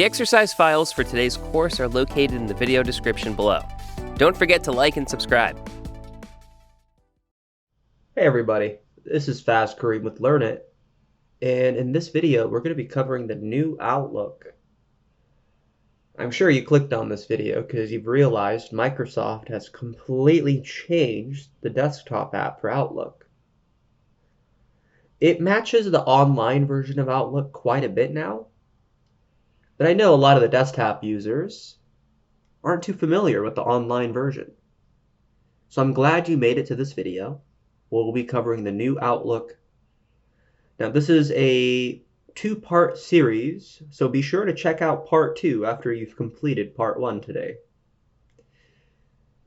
The exercise files for today's course are located in the video description below. Don't forget to like and subscribe. Hey everybody, this is Fast Kareem with Learn It, and in this video we're going to be covering the new Outlook. I'm sure you clicked on this video because you've realized Microsoft has completely changed the desktop app for Outlook. It matches the online version of Outlook quite a bit now, but I know a lot of the desktop users aren't too familiar with the online version. So I'm glad you made it to this video. We'll be covering the new Outlook. Now this is a two-part series, so be sure to check out part 2 after you've completed part 1 today.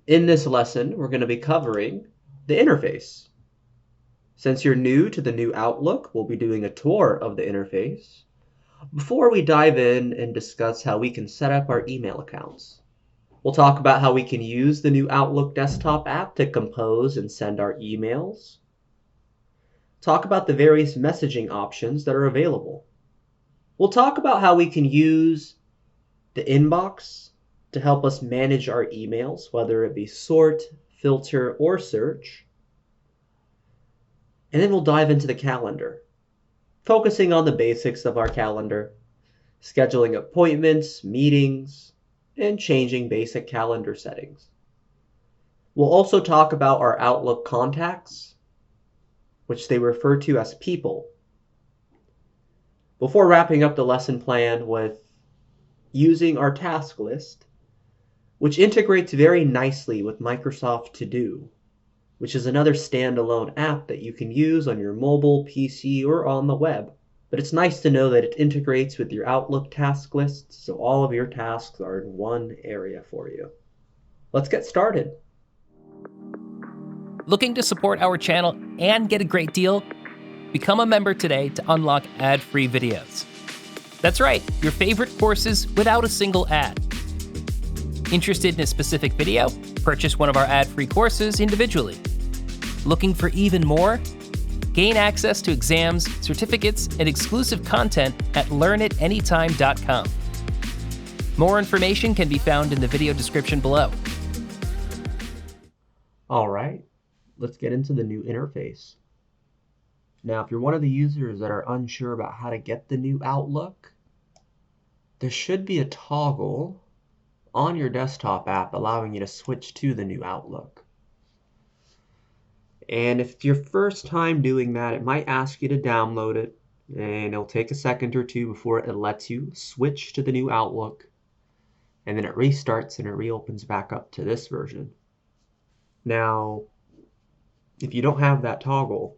In this lesson, we're going to be covering the interface. Since you're new to the new Outlook, we'll be doing a tour of the interface before we dive in and discuss how we can set up our email accounts. We'll talk about how we can use the new Outlook desktop app to compose and send our emails. Talk about the various messaging options that are available. We'll talk about how we can use the inbox to help us manage our emails, whether it be sort, filter, or search. And then we'll dive into the calendar, focusing on the basics of our calendar, scheduling appointments, meetings, and changing basic calendar settings. We'll also talk about our Outlook contacts, which they refer to as people, before wrapping up the lesson plan with using our task list, which integrates very nicely with Microsoft To Do, which is another standalone app that you can use on your mobile, PC, or on the web. But it's nice to know that it integrates with your Outlook task list, so all of your tasks are in one area for you. Let's get started. Looking to support our channel and get a great deal? Become a member today to unlock ad-free videos. That's right, your favorite courses without a single ad. Interested in a specific video? Purchase one of our ad-free courses individually. Looking for even more? Gain access to exams, certificates, and exclusive content at learnitanytime.com. More information can be found in the video description below. All right, let's get into the new interface. Now, if you're one of the users that are unsure about how to get the new Outlook, there should be a toggle on your desktop app allowing you to switch to the new Outlook. And if it's your first time doing that, it might ask you to download it, and it'll take a second or two before it lets you switch to the new Outlook, and then it restarts and it reopens back up to this version. Now, if you don't have that toggle,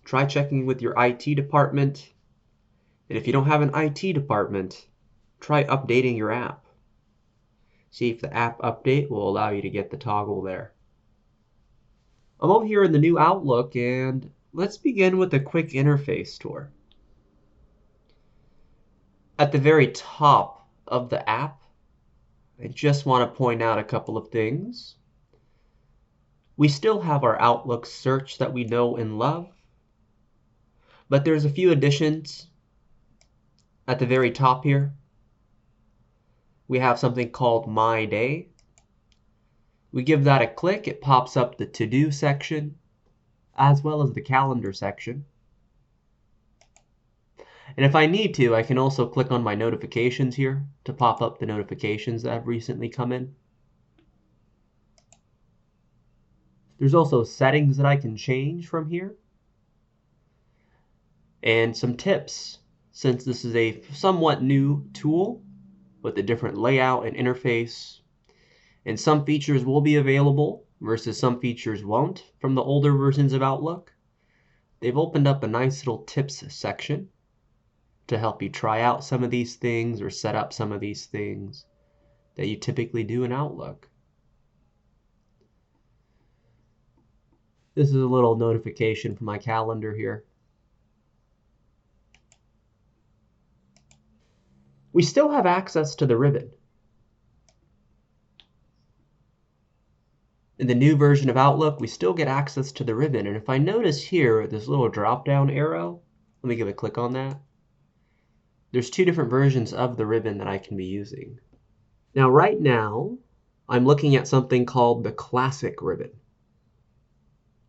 try checking with your IT department, and if you don't have an IT department, try updating your app. See if the app update will allow you to get the toggle there. I'm over here in the new Outlook, and let's begin with a quick interface tour. At the very top of the app, I just want to point out a couple of things. We still have our Outlook search that we know and love, but there's a few additions at the very top here. We have something called My Day. We give that a click, it pops up the To-Do section, as well as the Calendar section. And if I need to, I can also click on my notifications here to pop up the notifications that have recently come in. There's also settings that I can change from here. And some tips, since this is a somewhat new tool with a different layout and interface, and some features will be available versus some features won't from the older versions of Outlook. They've opened up a nice little tips section to help you try out some of these things or set up some of these things that you typically do in Outlook. This is a little notification from my calendar here. We still have access to the ribbon. In the new version of Outlook, we still get access to the ribbon. And if I notice here, this little drop-down arrow, let me give a click on that. there's two different versions of the ribbon that I can be using. Now, right now, I'm looking at something called the Classic ribbon.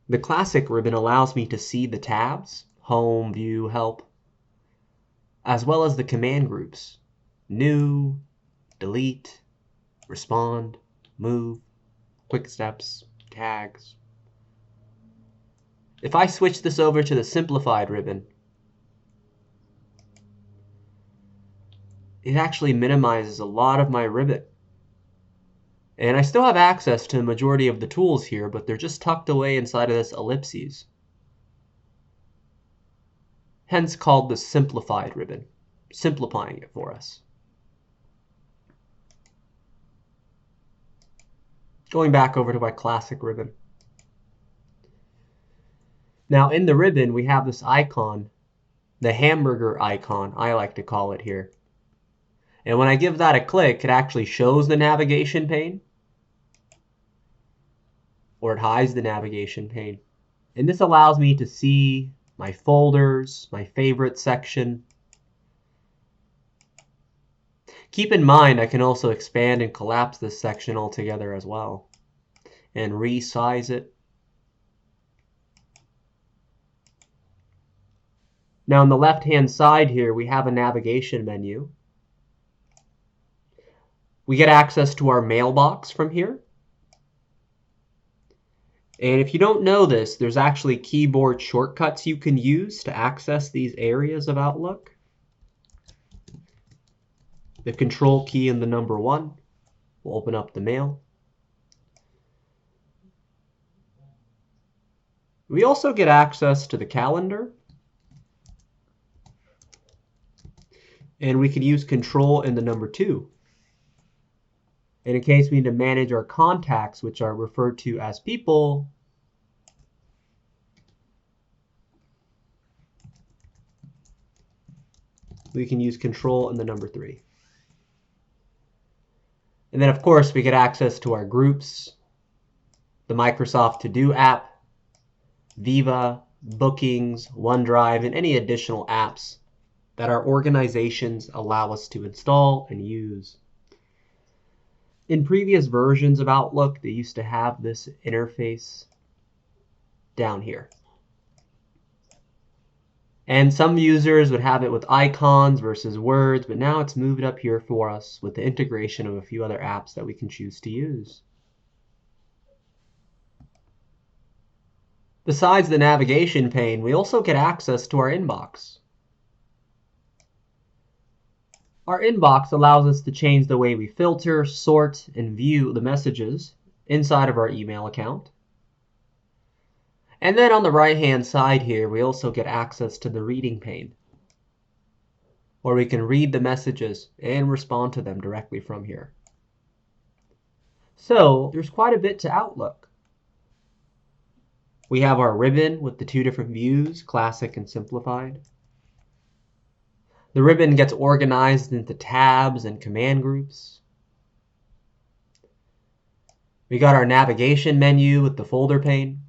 The Classic ribbon allows me to see the tabs, Home, View, Help, as well as the command groups, New, Delete, Respond, Move, Quick Steps, Tags. If I switch this over to the Simplified ribbon, it actually minimizes a lot of my ribbon. And I still have access to the majority of the tools here, but they're just tucked away inside of this ellipses. Hence called the Simplified ribbon, simplifying it for us. Going back over to my Classic ribbon. Now in the ribbon, we have this icon, the hamburger icon, I like to call it here. And when I give that a click, it actually shows the navigation pane, or it hides the navigation pane. And this allows me to see my folders, my favorite section. Keep in mind, I can also expand and collapse this section altogether as well, and resize it. Now on the left-hand side here, we have a navigation menu. We get access to our mailbox from here. And if you don't know this, there's actually keyboard shortcuts you can use to access these areas of Outlook. The Control key and the number 1 will open up the mail. We also get access to the calendar. And we can use Control and the number 2. And in case we need to manage our contacts, which are referred to as people, we can use Control and the number 3. And then, of course, we get access to our groups, the Microsoft To-Do app, Viva, Bookings, OneDrive, and any additional apps that our organizations allow us to install and use. In previous versions of Outlook, they used to have this interface down here. And some users would have it with icons versus words, but now it's moved up here for us with the integration of a few other apps that we can choose to use. Besides the navigation pane, we also get access to our inbox. Our inbox allows us to change the way we filter, sort, and view the messages inside of our email account. And then on the right-hand side here, we also get access to the reading pane, where we can read the messages and respond to them directly from here. So there's quite a bit to Outlook. We have our ribbon with the two different views, Classic and Simplified. The ribbon gets organized into tabs and command groups. We got our navigation menu with the folder pane,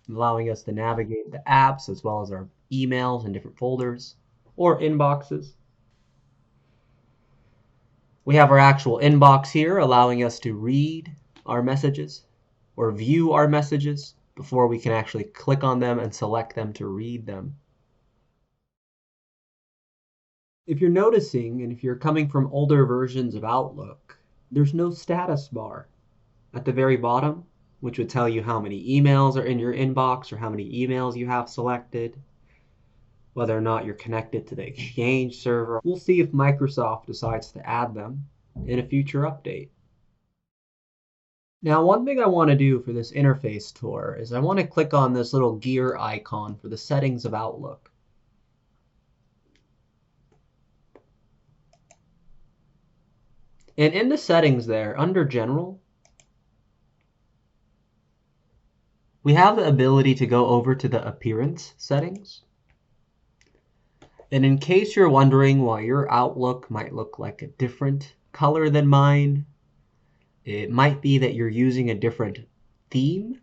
allowing us to navigate the apps as well as our emails and different folders or inboxes. We have our actual inbox here, allowing us to read our messages or view our messages before we can actually click on them and select them to read them. If you're noticing, and if you're coming from older versions of Outlook, there's no status bar at the very bottom, which would tell you how many emails are in your inbox or how many emails you have selected, whether or not you're connected to the Exchange server. We'll see if Microsoft decides to add them in a future update. Now, one thing I want to do for this interface tour is I want to click on this little gear icon for the settings of Outlook. And in the settings there, under General, we have the ability to go over to the Appearance settings. And in case you're wondering why your Outlook might look like a different color than mine, it might be that you're using a different theme,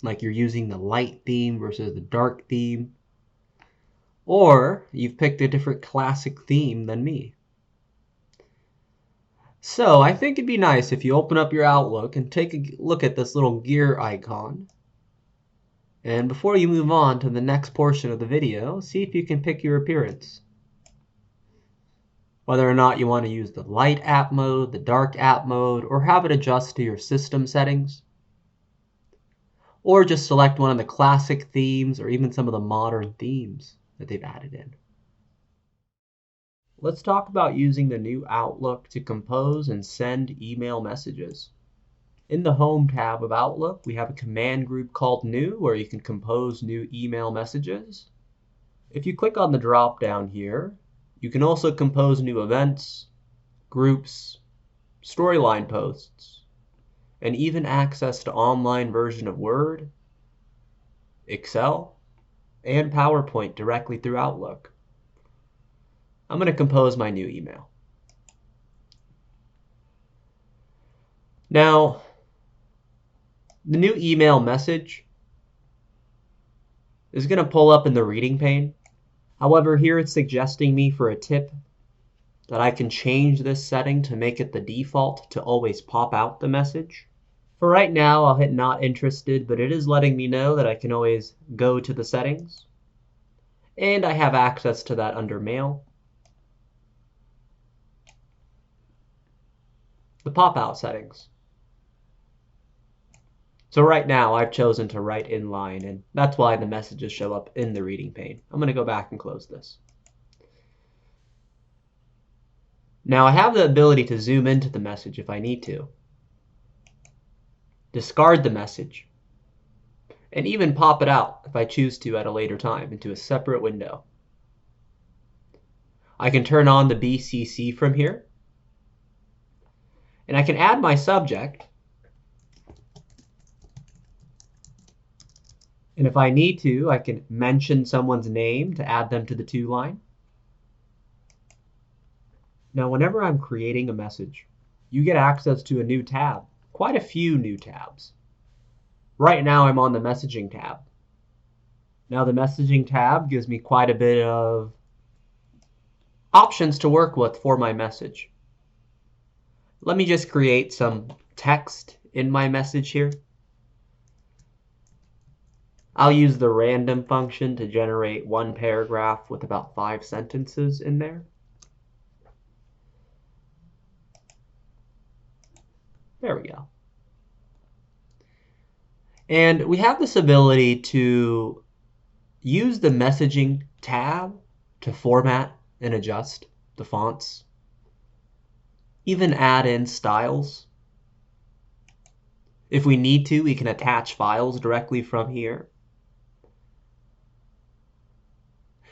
like you're using the light theme versus the dark theme. Or you've picked a different classic theme than me. So I think it'd be nice if you open up your Outlook and take a look at this little gear icon. And before you move on to the next portion of the video, see if you can pick your appearance. Whether or not you want to use the light app mode, the dark app mode, or have it adjust to your system settings. Or just select one of the classic themes or even some of the modern themes that they've added in. Let's talk about using the new Outlook to compose and send email messages. In the Home tab of Outlook, we have a command group called New, where you can compose new email messages. If you click on the drop down here, you can also compose new events, groups, storyline posts, and even access to online version of Word, Excel, and PowerPoint directly through Outlook. I'm going to compose my new email. Now, the new email message is going to pull up in the reading pane. However, here it's suggesting me for a tip that I can change this setting to make it the default to always pop out the message. For right now, I'll hit not interested, but it is letting me know that I can always go to the settings. And I have access to that under Mail. The pop-out settings. So right now I've chosen to write inline, and that's why the messages show up in the reading pane. I'm going to go back and close this. Now I have the ability to zoom into the message if I need to, discard the message, and even pop it out if I choose to at a later time into a separate window. I can turn on the BCC from here, and I can add my subject. And if I need to, I can mention someone's name to add them to the to line. Now, whenever I'm creating a message, you get access to a new tab, quite a few new tabs. Right now, I'm on the messaging tab. Now, the messaging tab gives me quite a bit of options to work with for my message. Let me just create some text in my message here. I'll use the random function to generate one paragraph with about 5 sentences in there. There we go. And we have this ability to use the messaging tab to format and adjust the fonts, even add in styles. If we need to, we can attach files directly from here.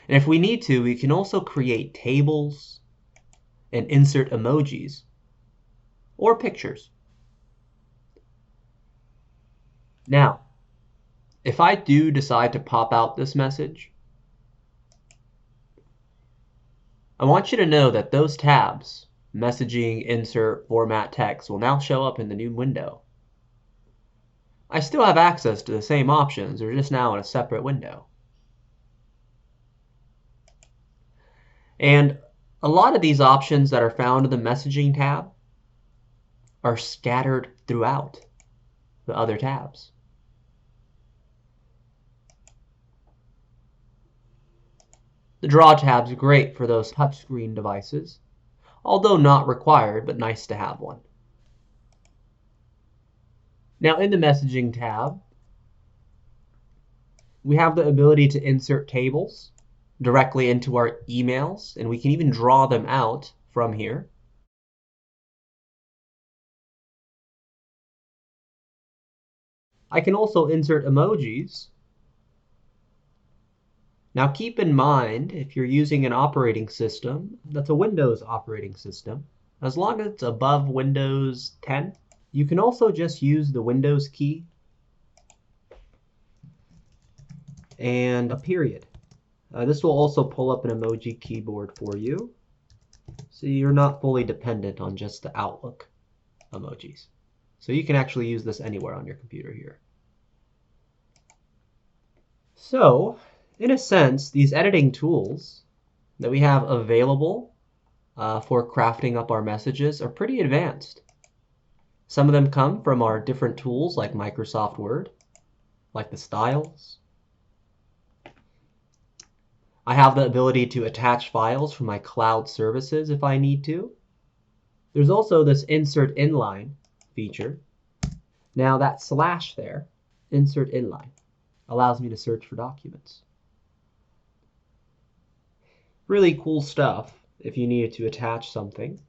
And if we need to, we can also create tables and insert emojis or pictures. Now, if I do decide to pop out this message, I want you to know that those tabs, messaging, insert, format text, will now show up in the new window. I still have access to the same options, they're just now in a separate window. And a lot of these options that are found in the messaging tab are scattered throughout the other tabs. The Draw tab is great for those touchscreen devices, although not required, but nice to have one. Now in the Messaging tab, we have the ability to insert tables directly into our emails, and we can even draw them out from here. I can also insert emojis. Now keep in mind, if you're using an operating system that's a Windows operating system, as long as it's above Windows 10, you can also just use the Windows key and a period. This will also pull up an emoji keyboard for you, so you're not fully dependent on just the Outlook emojis. So you can actually use this anywhere on your computer here. So In a sense, these editing tools that we have available for crafting up our messages are pretty advanced. Some of them come from our different tools like Microsoft Word, like the styles. I have the ability to attach files from my cloud services if I need to. There's also this insert inline feature. Now that slash there, insert inline, allows me to search for documents. Really cool stuff if you needed to attach something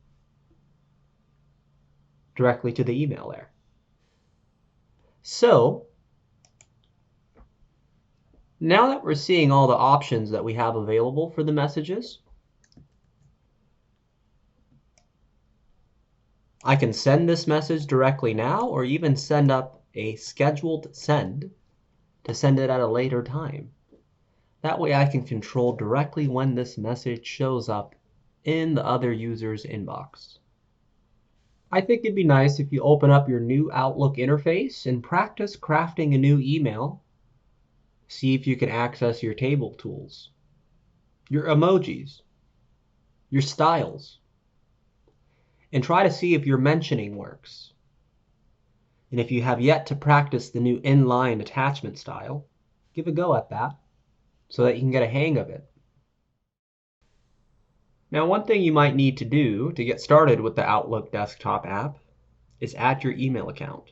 directly to the email there. So now that we're seeing all the options that we have available for the messages, I can send this message directly now or even send up a scheduled send to send it at a later time. That way I can control directly when this message shows up in the other user's inbox. I think it'd be nice if you open up your new Outlook interface and practice crafting a new email. See if you can access your table tools, your emojis, your styles, and try to see if your mentioning works. And if you have yet to practice the new inline attachment style, give a go at that so that you can get a hang of it. Now, one thing you might need to do to get started with the Outlook desktop app is add your email account.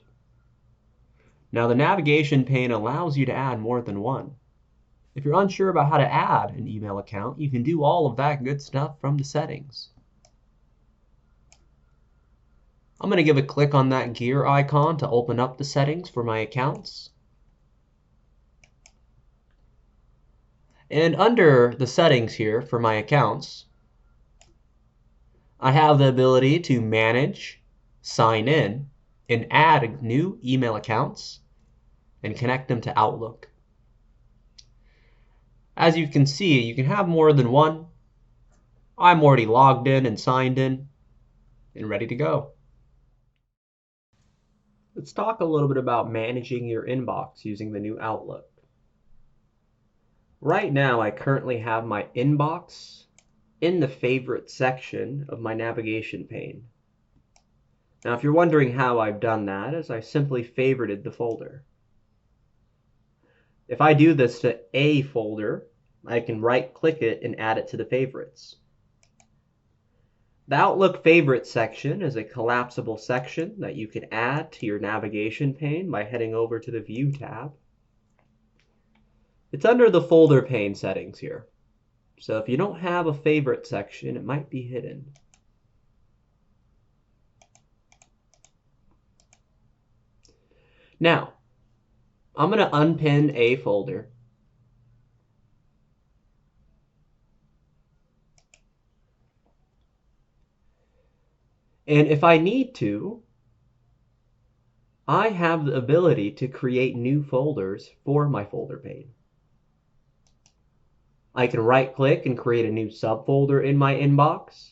Now, the navigation pane allows you to add more than one. If you're unsure about how to add an email account, you can do all of that good stuff from the settings. I'm going to give a click on that gear icon to open up the settings for my accounts. And under the settings here for my accounts, I have the ability to manage, sign in, and add new email accounts and connect them to Outlook. As you can see, you can have more than one. I'm already logged in and signed in and ready to go. Let's talk a little bit about managing your inbox using the new Outlook. Right now, I currently have my inbox in the favorite section of my navigation pane. Now, if you're wondering how I've done that, is I simply favorited the folder. If I do this to a folder, I can right-click it and add it to the favorites. The Outlook Favorites section is a collapsible section that you can add to your navigation pane by heading over to the View tab. It's under the folder pane settings here. So if you don't have a favorite section, it might be hidden. Now, I'm going to unpin a folder. And if I need to, I have the ability to create new folders for my folder pane. I can right-click and create a new subfolder in my inbox.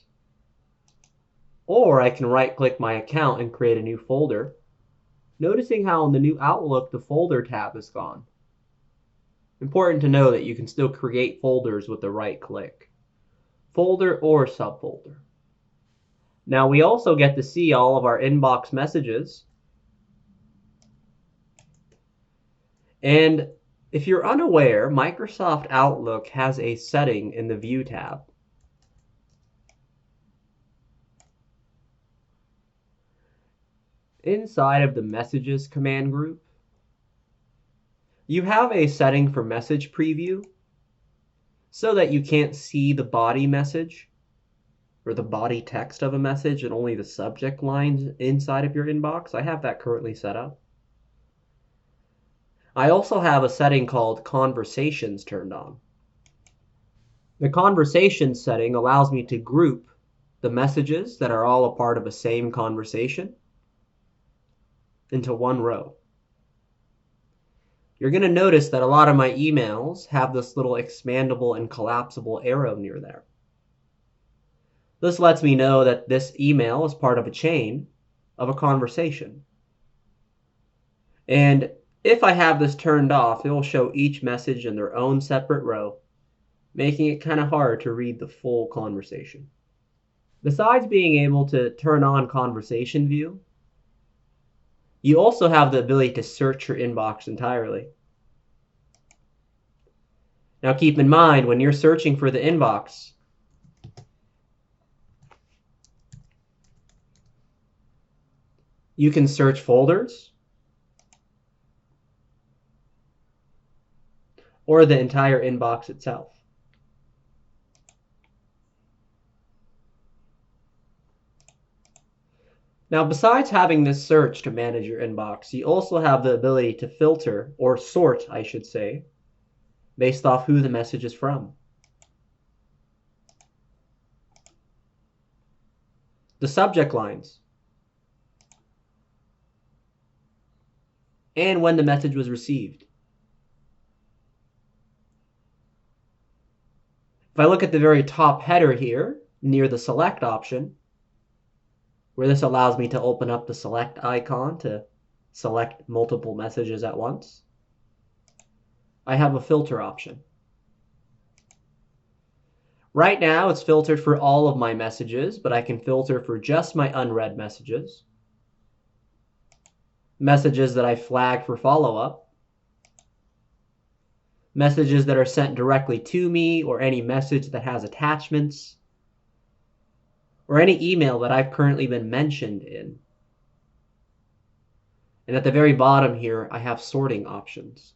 Or I can right-click my account and create a new folder. Noticing how in the new Outlook, the folder tab is gone. Important to know that you can still create folders with the right-click. Folder or subfolder. Now we also get to see all of our inbox messages. And if you're unaware, Microsoft Outlook has a setting in the View tab. Inside of the Messages command group, you have a setting for message preview so that you can't see the body message or the body text of a message and only the subject lines inside of your inbox. I have that currently set up. I also have a setting called Conversations turned on. The Conversations setting allows me to group the messages that are all a part of a same conversation into one row. You're going to notice that a lot of my emails have this little expandable and collapsible arrow near there. This lets me know that this email is part of a chain of a conversation. And If I have this turned off, it will show each message in their own separate row, making it kind of hard to read the full conversation. Besides being able to turn on conversation view, you also have the ability to search your inbox entirely. Now keep in mind, when you're searching for the inbox, you can search folders or the entire inbox itself. Now, besides having this search to manage your inbox, you also have the ability to filter, or sort, I should say, based off who the message is from. The subject lines, and when the message was received. If I look at the very top header here, near the select option, where this allows me to open up the select icon to select multiple messages at once, I have a filter option. Right now, it's filtered for all of my messages, but I can filter for just my unread messages, messages that I flagged for follow-up, messages that are sent directly to me, or any message that has attachments, or any email that I've currently been mentioned in. And at the very bottom here, I have sorting options.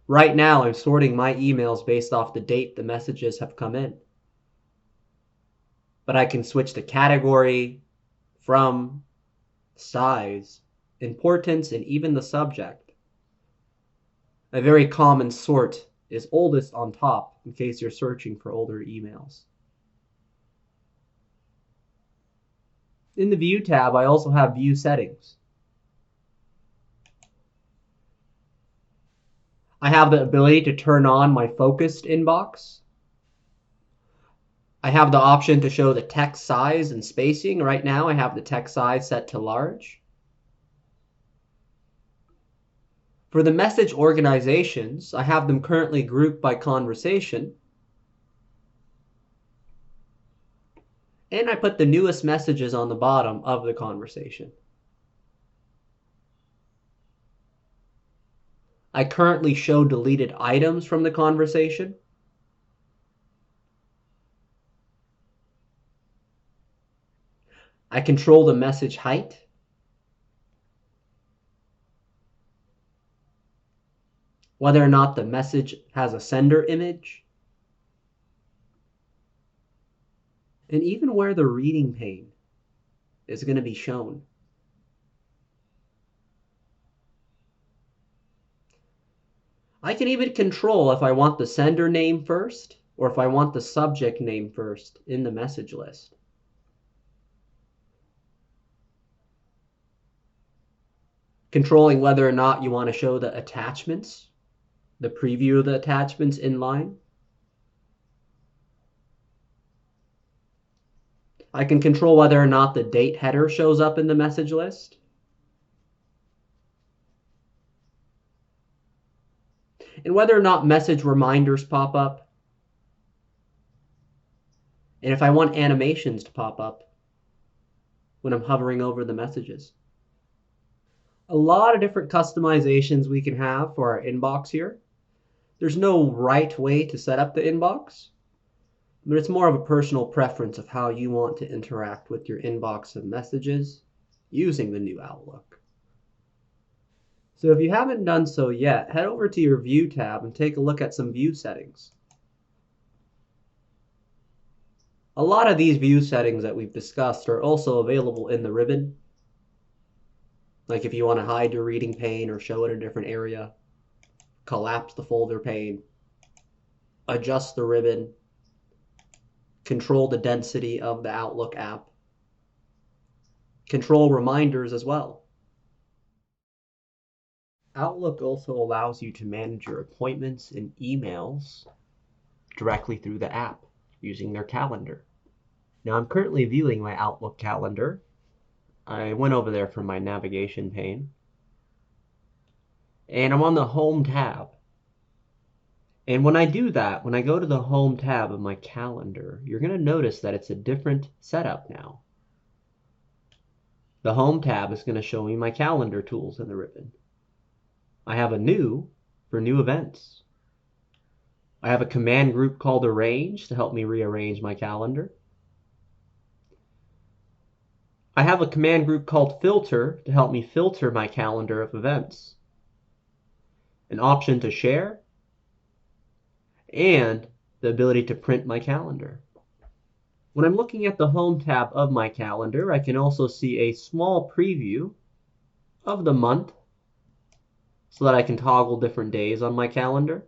Right now, I'm sorting my emails based off the date the messages have come in. But I can switch the category, from, size, importance, and even the subject. A very common sort is oldest on top, in case you're searching for older emails. In the View tab, I also have View Settings. I have the ability to turn on my focused inbox. I have the option to show the text size and spacing. Right now, I have the text size set to large. For the message organizations, I have them currently grouped by conversation. And I put the newest messages on the bottom of the conversation. I currently show deleted items from the conversation. I control the message height. Whether or not the message has a sender image. And even where the reading pane is going to be shown. I can even control if I want the sender name first or if I want the subject name first in the message list. Controlling whether or not you want to show the attachments, the preview of the attachments in line. I can control whether or not the date header shows up in the message list. And whether or not message reminders pop up. And if I want animations to pop up when I'm hovering over the messages. A lot of different customizations we can have for our inbox here. There's no right way to set up the inbox, but it's more of a personal preference of how you want to interact with your inbox of messages using the new Outlook. So if you haven't done so yet, head over to your View tab and take a look at some view settings. A lot of these view settings that we've discussed are also available in the ribbon. Like if you want to hide your reading pane or show it a different area, collapse the folder pane, adjust the ribbon, control the density of the Outlook app, control reminders as well. Outlook also allows you to manage your appointments and emails directly through the app using their calendar. Now I'm currently viewing my Outlook calendar. I went over there from my navigation pane. and I'm on the Home tab. And when I do that, when I go to the Home tab of my calendar, you're going to notice that it's a different setup now. The Home tab is going to show me my calendar tools in the ribbon. I have a new for new events. I have a command group called Arrange to help me rearrange my calendar. I have a command group called Filter to help me filter my calendar of events. An option to share, and the ability to print my calendar. When I'm looking at the Home tab of my calendar, I can also see a small preview of the month so that I can toggle different days on my calendar.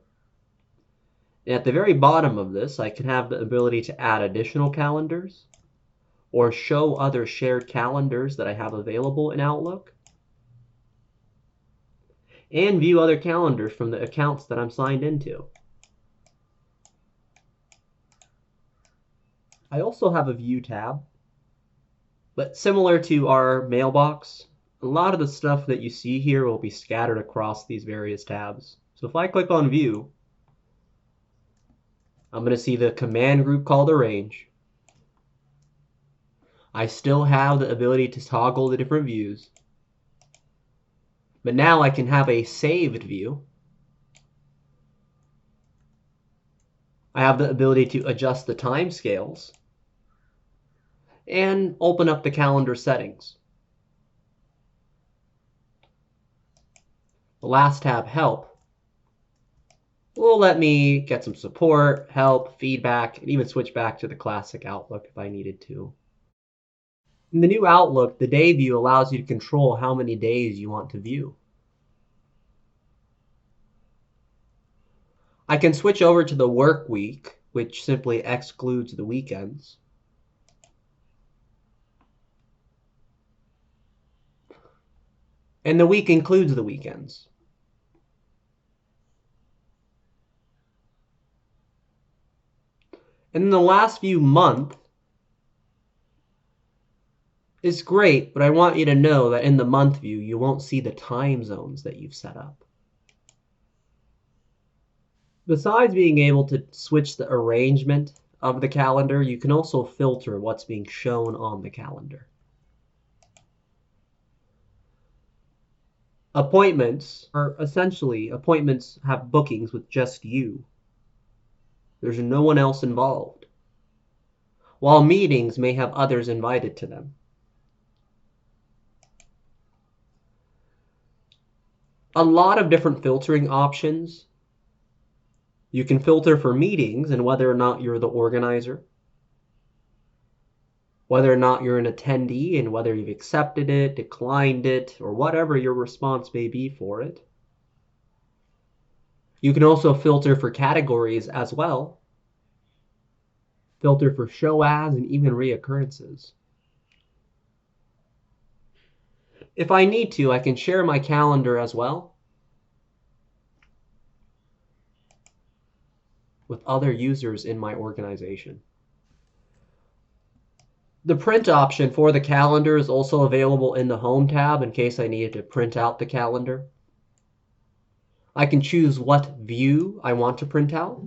And at the very bottom of this, I can have the ability to add additional calendars or show other shared calendars that I have available in Outlook, and view other calendars from the accounts that I'm signed into. I also have a View tab, but similar to our mailbox, a lot of the stuff that you see here will be scattered across these various tabs. So if I click on View, I'm going to see the command group called Arrange. I still have the ability to toggle the different views, but now I can have a saved view. I have the ability to adjust the timescales and open up the calendar settings. The last tab, Help, will let me get some support, help, feedback, and even switch back to the classic Outlook if I needed to. In the new Outlook, the Day view allows you to control how many days you want to view. I can switch over to the Work Week, which simply excludes the weekends. And the week includes the weekends. And the last view, Month, is great, but I want you to know that in the month view, you won't see the time zones that you've set up. Besides being able to switch the arrangement of the calendar, you can also filter what's being shown on the calendar. Appointments are essentially appointments have bookings with just you. There's no one else involved, while meetings may have others invited to them. A lot of different filtering options. You can filter for meetings and whether or not you're the organizer, whether or not you're an attendee and whether you've accepted it, declined it, or whatever your response may be for it. You can also filter for categories as well. Filter for show as and even reoccurrences. If I need to, I can share my calendar as well with other users in my organization. The print option for the calendar is also available in the Home tab in case I needed to print out the calendar. I can choose what view I want to print out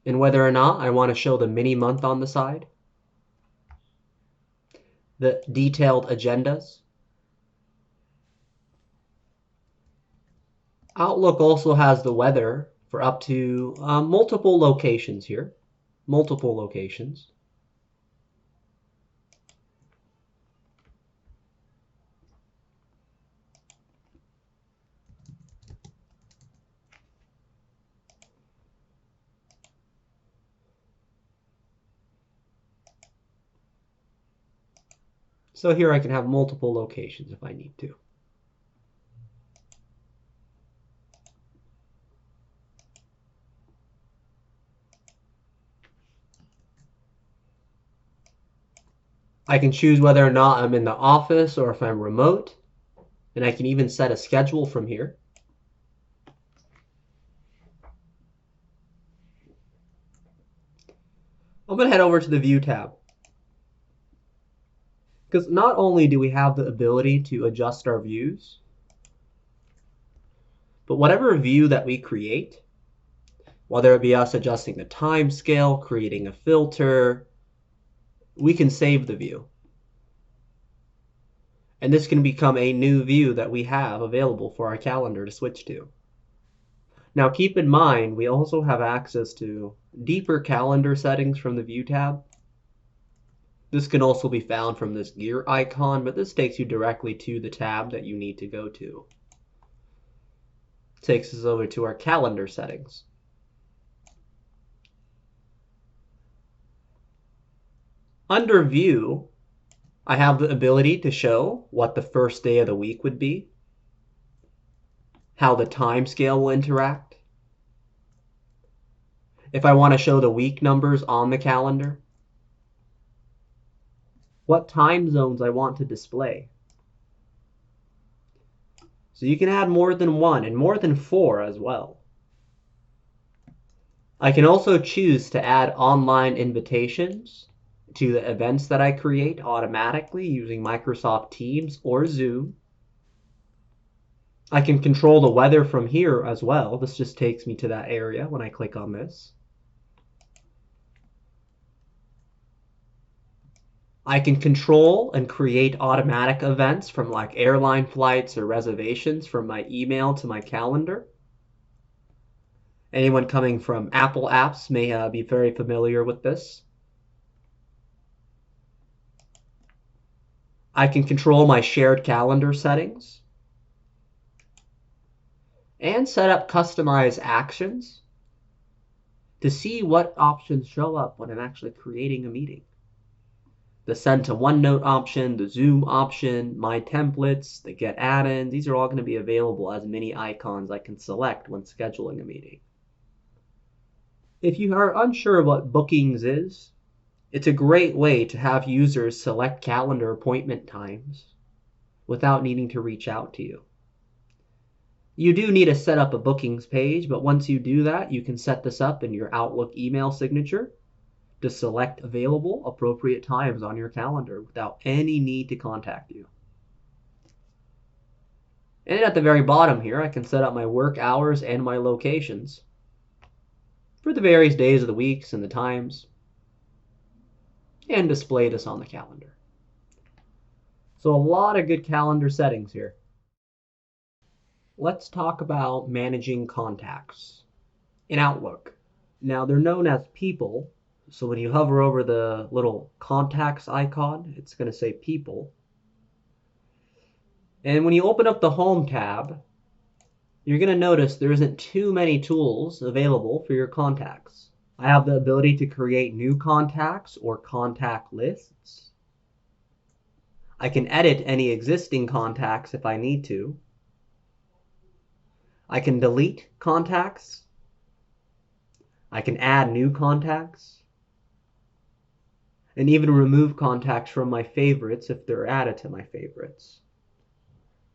and whether or not I want to show the mini month on the side, the detailed agendas. Outlook also has the weather for up to multiple locations here, multiple locations. So here I can have multiple locations if I need to. I can choose whether or not I'm in the office or if I'm remote, and I can even set a schedule from here. I'm going to head over to the View tab. Because not only do we have the ability to adjust our views, But whatever view that we create, whether it be us adjusting the time scale, creating a filter, we can save the view. And this can become a new view that we have available for our calendar to switch to. Now keep in mind, we also have access to deeper calendar settings from the View tab. This can also be found from this gear icon, but this takes you directly to the tab that you need to go to. It takes us over to our calendar settings. Under View, I have the ability to show what the first day of the week would be, how the time scale will interact, if I want to show the week numbers on the calendar, what time zones I want to display. So you can add more than one and more than 4 as well. I can also choose to add online invitations to the events that I create automatically using Microsoft Teams or Zoom. I can control the weather from here as well. This just takes me to that area when I click on this. I can control and create automatic events from like airline flights or reservations from my email to my calendar. Anyone coming from Apple apps may be very familiar with this. I can control my shared calendar settings and set up customized actions to see what options show up when I'm actually creating a meeting. The send to OneNote option, the Zoom option, my templates, the get add-ins, these are all going to be available as mini icons I can select when scheduling a meeting. If you are unsure what Bookings is, it's a great way to have users select calendar appointment times without needing to reach out to you. You do need to set up a bookings page, but once you do that, you can set this up in your Outlook email signature to select available appropriate times on your calendar without any need to contact you. And at the very bottom here, I can set up my work hours and my locations for the various days of the weeks and the times, and display this on the calendar. So a lot of good calendar settings here. Let's talk about managing contacts in Outlook. Now they're known as people, so when you hover over the little contacts icon, it's going to say people. And when you open up the Home tab, you're going to notice there isn't too many tools available for your contacts. I have the ability to create new contacts or contact lists. I can edit any existing contacts if I need to. I can delete contacts. I can add new contacts. And even remove contacts from my favorites if they're added to my favorites.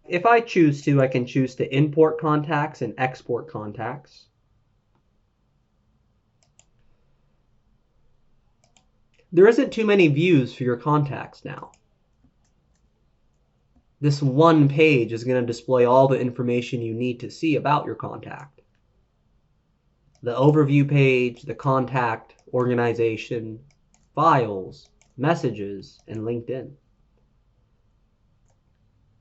If I choose to, I can choose to import contacts and export contacts. There isn't too many views for your contacts now. This one page is going to display all the information you need to see about your contact. The overview page, the contact, organization, files, messages, and LinkedIn.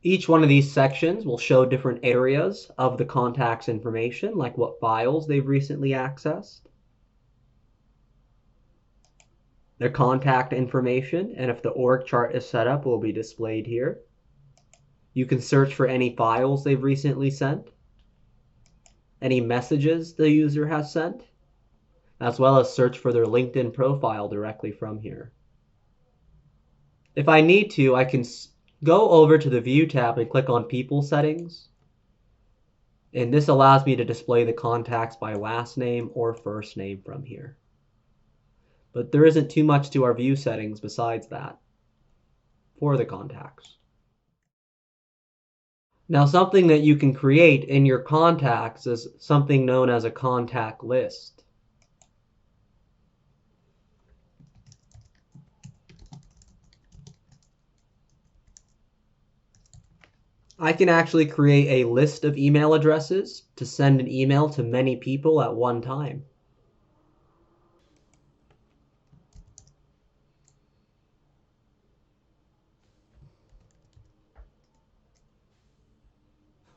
Each one of these sections will show different areas of the contact's information, like what files they've recently accessed, their contact information, and if the org chart is set up, will be displayed here. You can search for any files they've recently sent, any messages the user has sent, as well as search for their LinkedIn profile directly from here. If I need to, I can go over to the View tab and click on People Settings. And this allows me to display the contacts by last name or first name from here. But there isn't too much to our view settings besides that for the contacts. Now, something that you can create in your contacts is something known as a contact list. I can actually create a list of email addresses to send an email to many people at one time.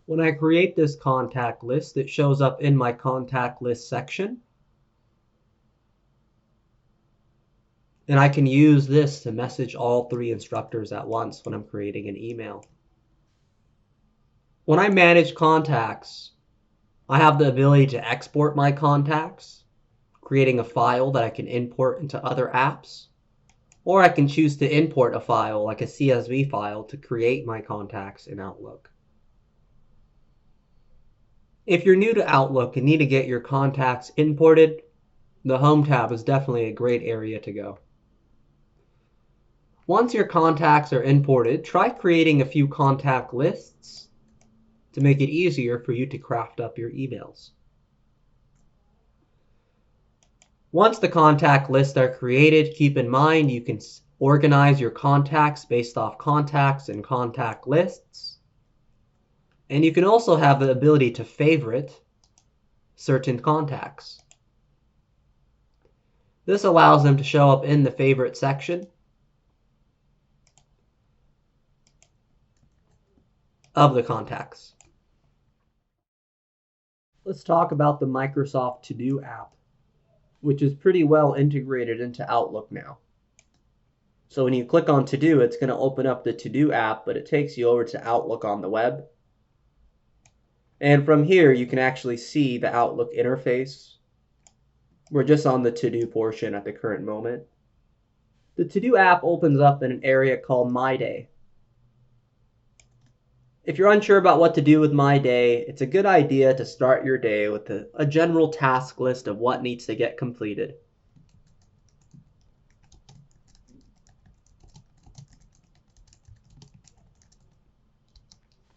When I create this contact list, it shows up in my contact list section. And I can use this to message all 3 instructors at once when I'm creating an email. When I manage contacts, I have the ability to export my contacts, creating a file that I can import into other apps, or I can choose to import a file like a CSV file to create my contacts in Outlook. If you're new to Outlook and need to get your contacts imported, the Home tab is definitely a great area to go. Once your contacts are imported, try creating a few contact lists to make it easier for you to craft up your emails. Once the contact lists are created, keep in mind you can organize your contacts based off contacts and contact lists. And you can also have the ability to favorite certain contacts. This allows them to show up in the favorite section of the contacts. Let's talk about the Microsoft To Do app, which is pretty well integrated into Outlook now. So when you click on To Do, it's going to open up the To Do app, but it takes you over to Outlook on the web. And from here, you can actually see the Outlook interface. We're just on the To Do portion at the current moment. The To Do app opens up in an area called My Day. If you're unsure about what to do with My Day, it's a good idea to start your day with a general task list of what needs to get completed.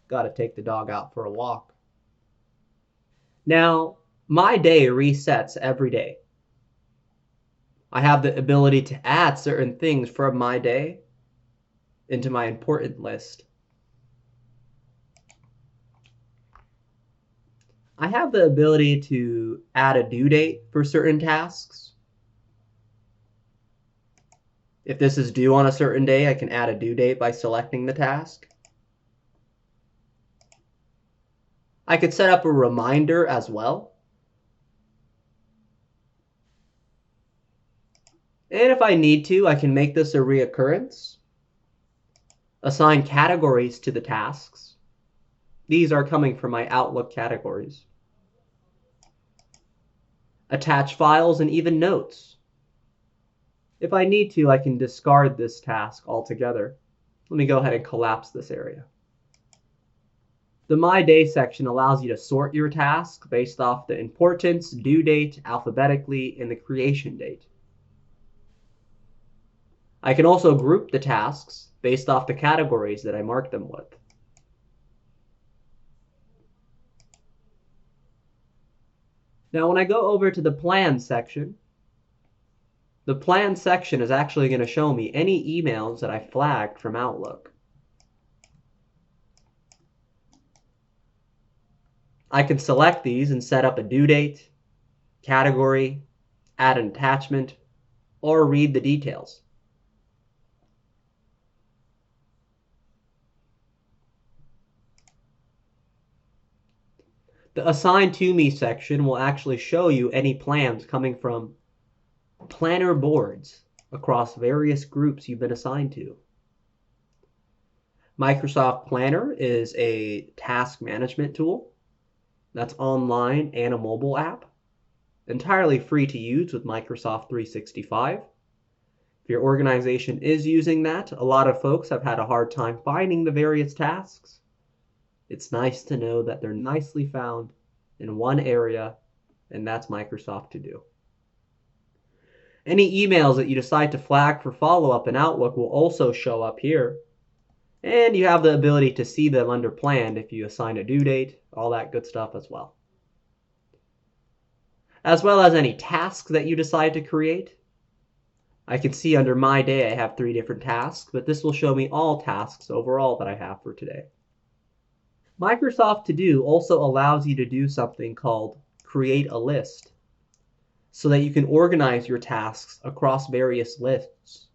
Got to take the dog out for a walk. Now, My Day resets every day. I have the ability to add certain things from My Day into my important list. I have the ability to add a due date for certain tasks. If this is due on a certain day, I can add a due date by selecting the task. I could set up a reminder as well. And if I need to, I can make this a reoccurrence. Assign categories to the tasks. These are coming from my Outlook categories. Attach files and even notes. If I need to, I can discard this task altogether. Let me go ahead and collapse this area. The My Day section allows you to sort your task based off the importance, due date, alphabetically, and the creation date. I can also group the tasks based off the categories that I marked them with. Now, when I go over to the Plan section, the Plan section is actually going to show me any emails that I flagged from Outlook. I can select these and set up a due date, category, add an attachment, or read the details. The Assign to Me section will actually show you any plans coming from planner boards across various groups you've been assigned to. Microsoft Planner is a task management tool that's online and a mobile app, entirely free to use with Microsoft 365. If your organization is using that, a lot of folks have had a hard time finding the various tasks. It's nice to know that they're nicely found in one area, and that's Microsoft To Do. Any emails that you decide to flag for follow-up in Outlook will also show up here. And you have the ability to see them under Planned if you assign a due date, all that good stuff as well. As well as any tasks that you decide to create. I can see under My Day I have 3 different tasks, but this will show me all tasks overall that I have for today. Microsoft To Do also allows you to do something called create a list so that you can organize your tasks across various lists.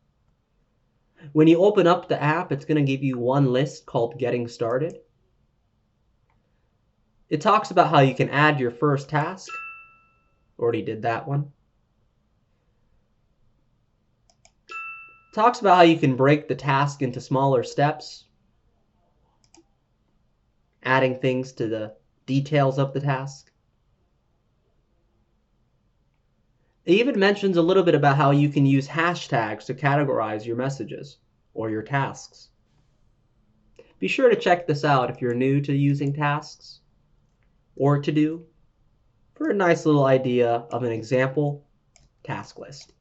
When you open up the app, it's going to give you one list called Getting Started. It talks about how you can add your first task. Already did that one. It talks about how you can break the task into smaller steps, adding things to the details of the task. It even mentions a little bit about how you can use hashtags to categorize your messages or your tasks. Be sure to check this out if you're new to using tasks or To Do for a nice little idea of an example task list.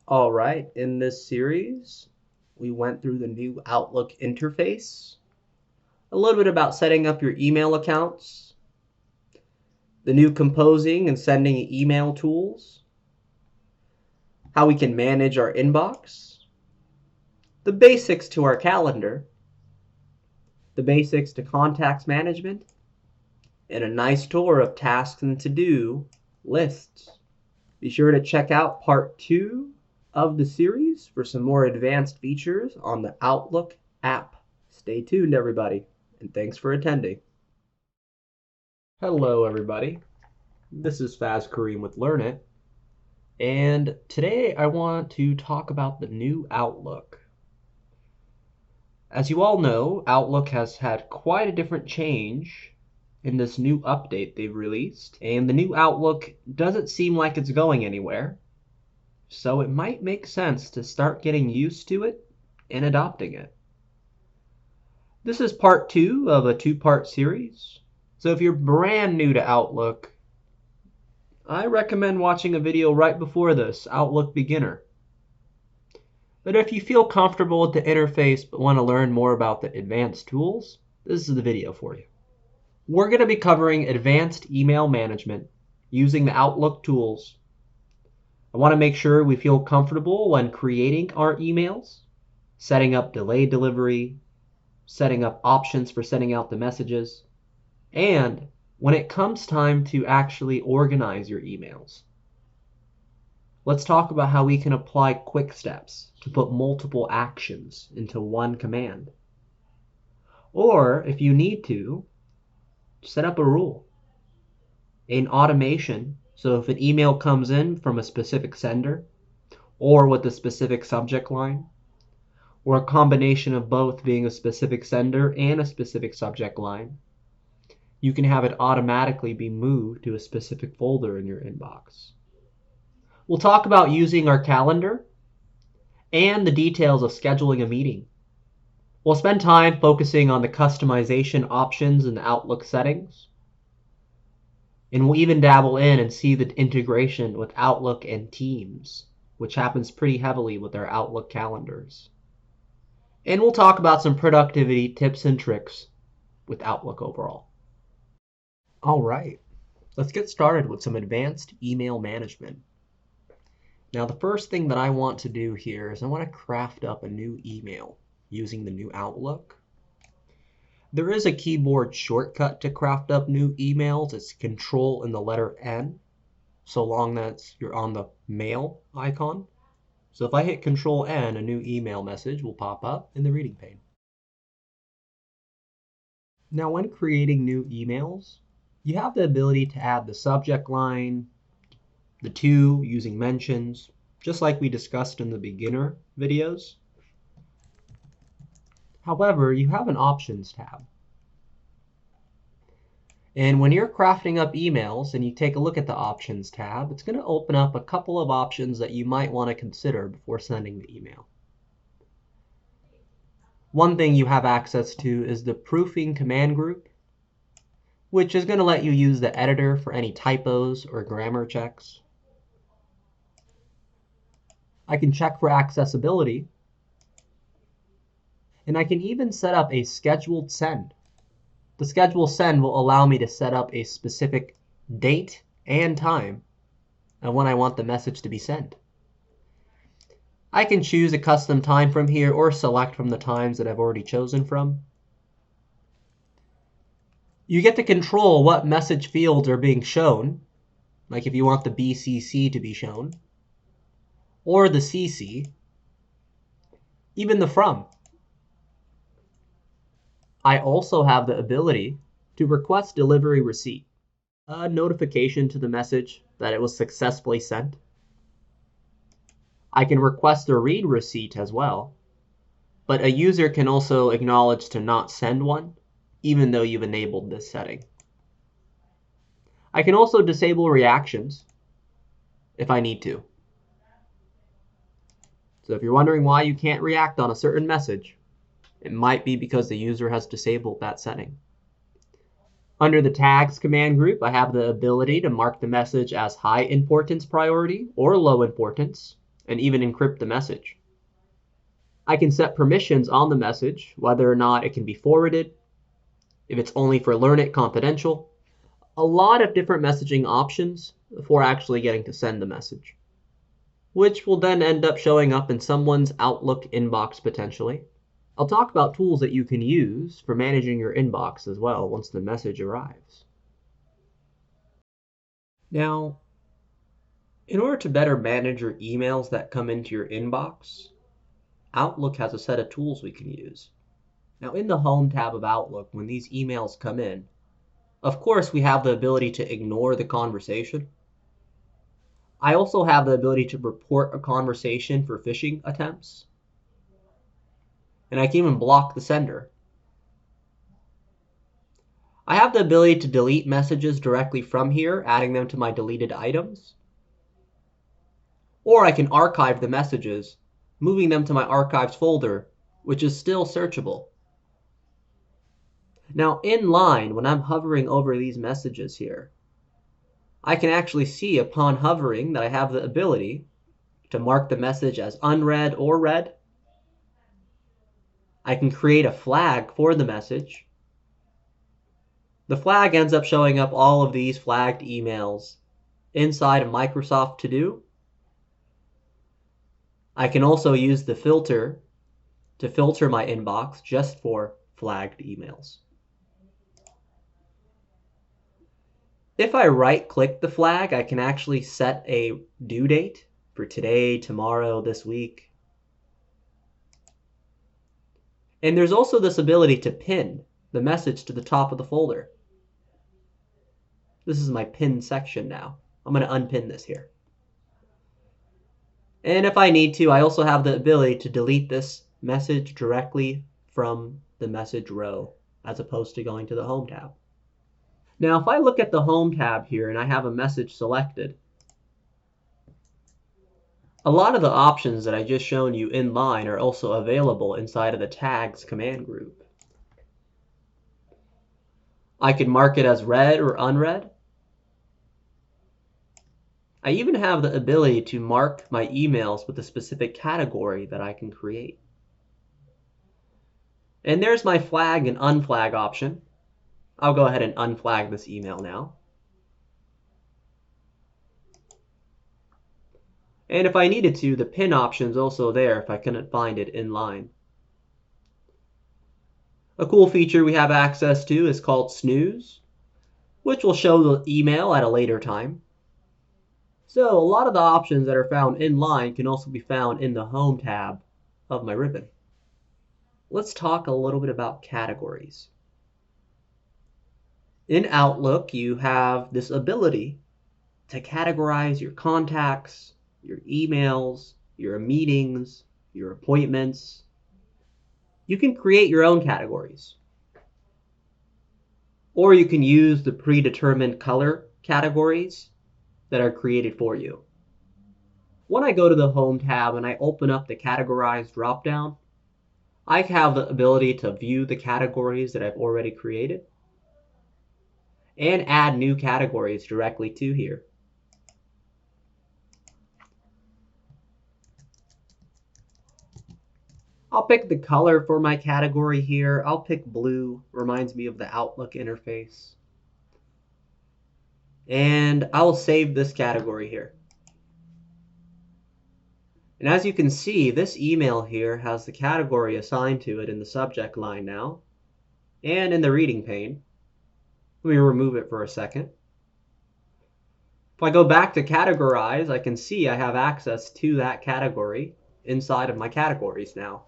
All right, in this series, we went through the new Outlook interface, a little bit about setting up your email accounts, the new composing and sending email tools, how we can manage our inbox, the basics to our calendar, the basics to contacts management, and a nice tour of tasks and to-do lists. Be sure to check out part 2 of the series for some more advanced features on the Outlook app. Stay tuned, everybody, and thanks for attending. Hello, everybody. This is Faz Kareem with Learn It, and today I want to talk about the new Outlook. As you all know, Outlook has had quite a different change in this new update they've released, and the new Outlook doesn't seem like it's going anywhere, so it might make sense to start getting used to it and adopting it. This is part 2 of a 2-part series, so if you're brand new to Outlook, I recommend watching a video right before this, Outlook Beginner. But if you feel comfortable with the interface but want to learn more about the advanced tools, this is the video for you. We're going to be covering advanced email management using the Outlook tools. I want to make sure we feel comfortable when creating our emails, setting up delayed delivery, setting up options for sending out the messages, and when it comes time to actually organize your emails. Let's talk about how we can apply quick steps to put multiple actions into one command. Or, if you need to, set up a rule, an automation, so if an email comes in from a specific sender, or with a specific subject line, or a combination of both being a specific sender and a specific subject line, you can have it automatically be moved to a specific folder in your inbox. We'll talk about using our calendar and the details of scheduling a meeting. We'll spend time focusing on the customization options in the Outlook settings. And we'll even dabble in and see the integration with Outlook and Teams, which happens pretty heavily with our Outlook calendars. And we'll talk about some productivity tips and tricks with Outlook overall. All right, let's get started with some advanced email management. Now, the first thing that I want to do here is I want to craft up a new email using the new Outlook. There is a keyboard shortcut to craft up new emails. It's Control and the letter N, so long as you're on the mail icon. So if I hit Control N, a new email message will pop up in the reading pane. Now, when creating new emails, you have the ability to add the subject line, the to using mentions, just like we discussed in the beginner videos. However, you have an Options tab. And when you're crafting up emails and you take a look at the Options tab, it's going to open up a couple of options that you might want to consider before sending the email. One thing you have access to is the proofing command group, which is going to let you use the editor for any typos or grammar checks. I can check for accessibility, and I can even set up a scheduled send. The scheduled send will allow me to set up a specific date and time of when I want the message to be sent. I can choose a custom time from here or select from the times that I've already chosen from. You get to control what message fields are being shown, like if you want the BCC to be shown, or the CC, even the from. I also have the ability to request delivery receipt, a notification to the message that it was successfully sent. I can request a read receipt as well, but a user can also acknowledge to not send one, even though you've enabled this setting. I can also disable reactions if I need to. So if you're wondering why you can't react on a certain message, it might be because the user has disabled that setting. Under the tags command group, I have the ability to mark the message as high importance priority or low importance, and even encrypt the message. I can set permissions on the message, whether or not it can be forwarded, if it's only for Learn It confidential, a lot of different messaging options before actually getting to send the message, which will then end up showing up in someone's Outlook inbox potentially. I'll talk about tools that you can use for managing your inbox as well once the message arrives. Now, in order to better manage your emails that come into your inbox, Outlook has a set of tools we can use. Now, in the Home tab of Outlook, when these emails come in, of course, we have the ability to ignore the conversation. I also have the ability to report a conversation for phishing attempts. And I can even block the sender. I have the ability to delete messages directly from here, adding them to my deleted items. Or I can archive the messages, moving them to my archives folder, which is still searchable. Now, in line, when I'm hovering over these messages here, I can actually see upon hovering that I have the ability to mark the message as unread or read. I can create a flag for the message. The flag ends up showing up all of these flagged emails inside of Microsoft To Do. I can also use the filter to filter my inbox just for flagged emails. If I right-click the flag, I can actually set a due date for today, tomorrow, this week. And there's also this ability to pin the message to the top of the folder. This is my pin section now. I'm going to unpin this here. And if I need to, I also have the ability to delete this message directly from the message row, as opposed to going to the Home tab. Now, if I look at the Home tab here and I have a message selected, a lot of the options that I just shown you in line are also available inside of the tags command group. I can mark it as read or unread. I even have the ability to mark my emails with a specific category that I can create. And there's my flag and unflag option. I'll go ahead and unflag this email now. And if I needed to, the pin option is also there if I couldn't find it in line. A cool feature we have access to is called Snooze, which will show the email at a later time. So a lot of the options that are found in line can also be found in the Home tab of my ribbon. Let's talk a little bit about categories. In Outlook, you have this ability to categorize your contacts, your emails, your meetings, your appointments. You can create your own categories. Or you can use the predetermined color categories that are created for you. When I go to the Home tab and I open up the Categorize dropdown, I have the ability to view the categories that I've already created and add new categories directly to here. I'll pick the color for my category here. I'll pick blue, reminds me of the Outlook interface. And I'll save this category here. And as you can see, this email here has the category assigned to it in the subject line now, and in the reading pane. Let me remove it for a second. If I go back to categorize, I can see I have access to that category inside of my categories now.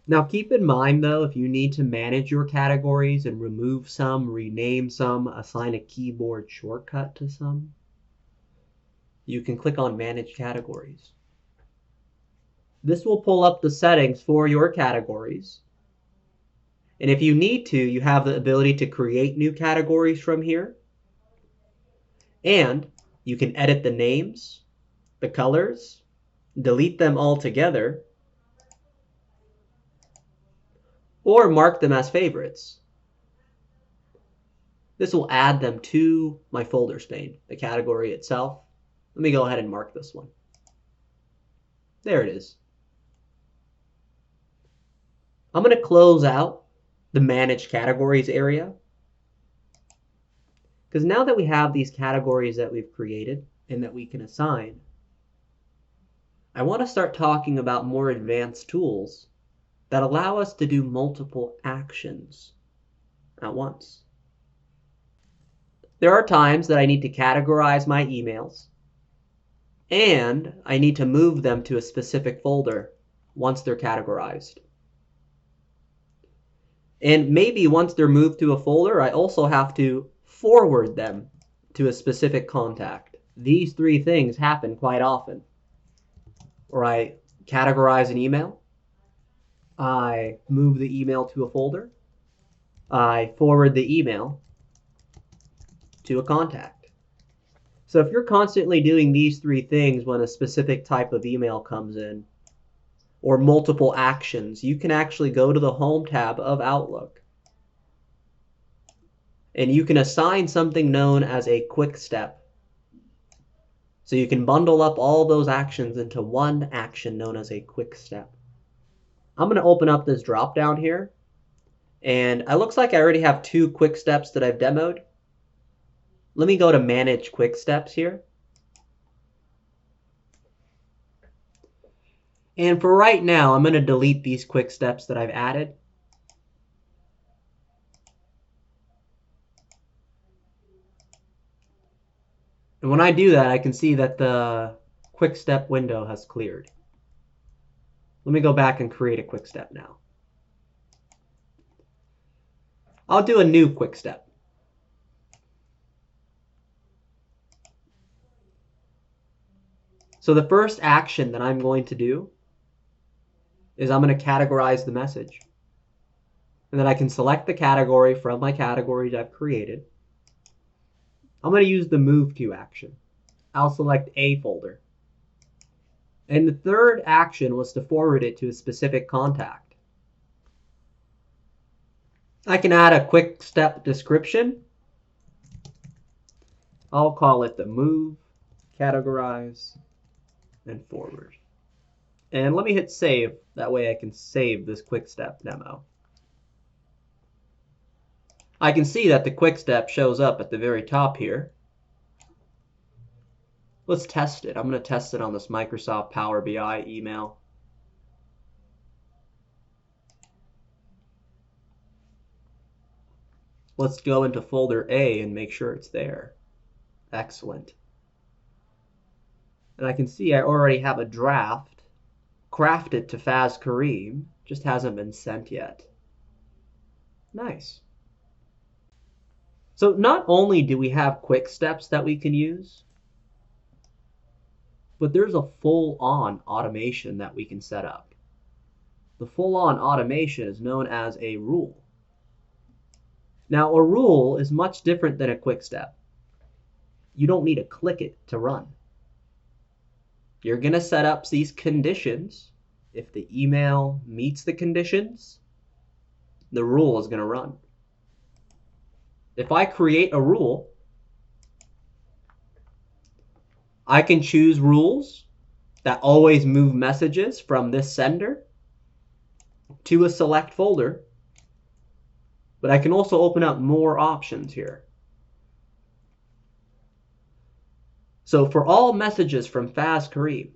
Now keep in mind though, if you need to manage your categories and remove some, rename some, assign a keyboard shortcut to some, you can click on Manage Categories. This will pull up the settings for your categories. And if you need to, you have the ability to create new categories from here. And you can edit the names, the colors, delete them all together, or mark them as favorites. This will add them to my folders pane, the category itself. Let me go ahead and mark this one. There it is. I'm going to close out the Manage Categories area, because now that we have these categories that we've created and that we can assign, I want to start talking about more advanced tools that allow us to do multiple actions at once. There are times that I need to categorize my emails, and I need to move them to a specific folder once they're categorized. And maybe once they're moved to a folder, I also have to forward them to a specific contact. These three things happen quite often. Or I categorize an email, I move the email to a folder, I forward the email to a contact. So if you're constantly doing these three things when a specific type of email comes in, or multiple actions, you can actually go to the Home tab of Outlook. And you can assign something known as a quick step. So you can bundle up all those actions into one action known as a quick step. I'm going to open up this drop down here. And it looks like I already have 2 quick steps that I've demoed. Let me go to Manage Quick Steps here. And for right now, I'm going to delete these quick steps that I've added. And when I do that, I can see that the quick step window has cleared. Let me go back and create a quick step now. I'll do a new quick step. So the first action that I'm going to do is I'm going to categorize the message. And then I can select the category from my categories I've created. I'm going to use the Move To action. I'll select a folder. And the third action was to forward it to a specific contact. I can add a quick step description. I'll call it the Move, Categorize, and Forward. And let me hit save. That way I can save this quick step demo. I can see that the quick step shows up at the very top here. Let's test it. I'm going to test it on this Microsoft Power BI email. Let's go into folder A and make sure it's there. Excellent. And I can see I already have a draft crafted to Faz Kareem, just hasn't been sent yet. Nice. So not only do we have quick steps that we can use, but there's a full-on automation that we can set up. The full-on automation is known as a rule. Now, a rule is much different than a quick step. You don't need to click it to run. You're going to set up these conditions. If the email meets the conditions, the rule is going to run. If I create a rule, I can choose rules that always move messages from this sender to a select folder, but I can also open up more options here. So for all messages from Faz Kareem,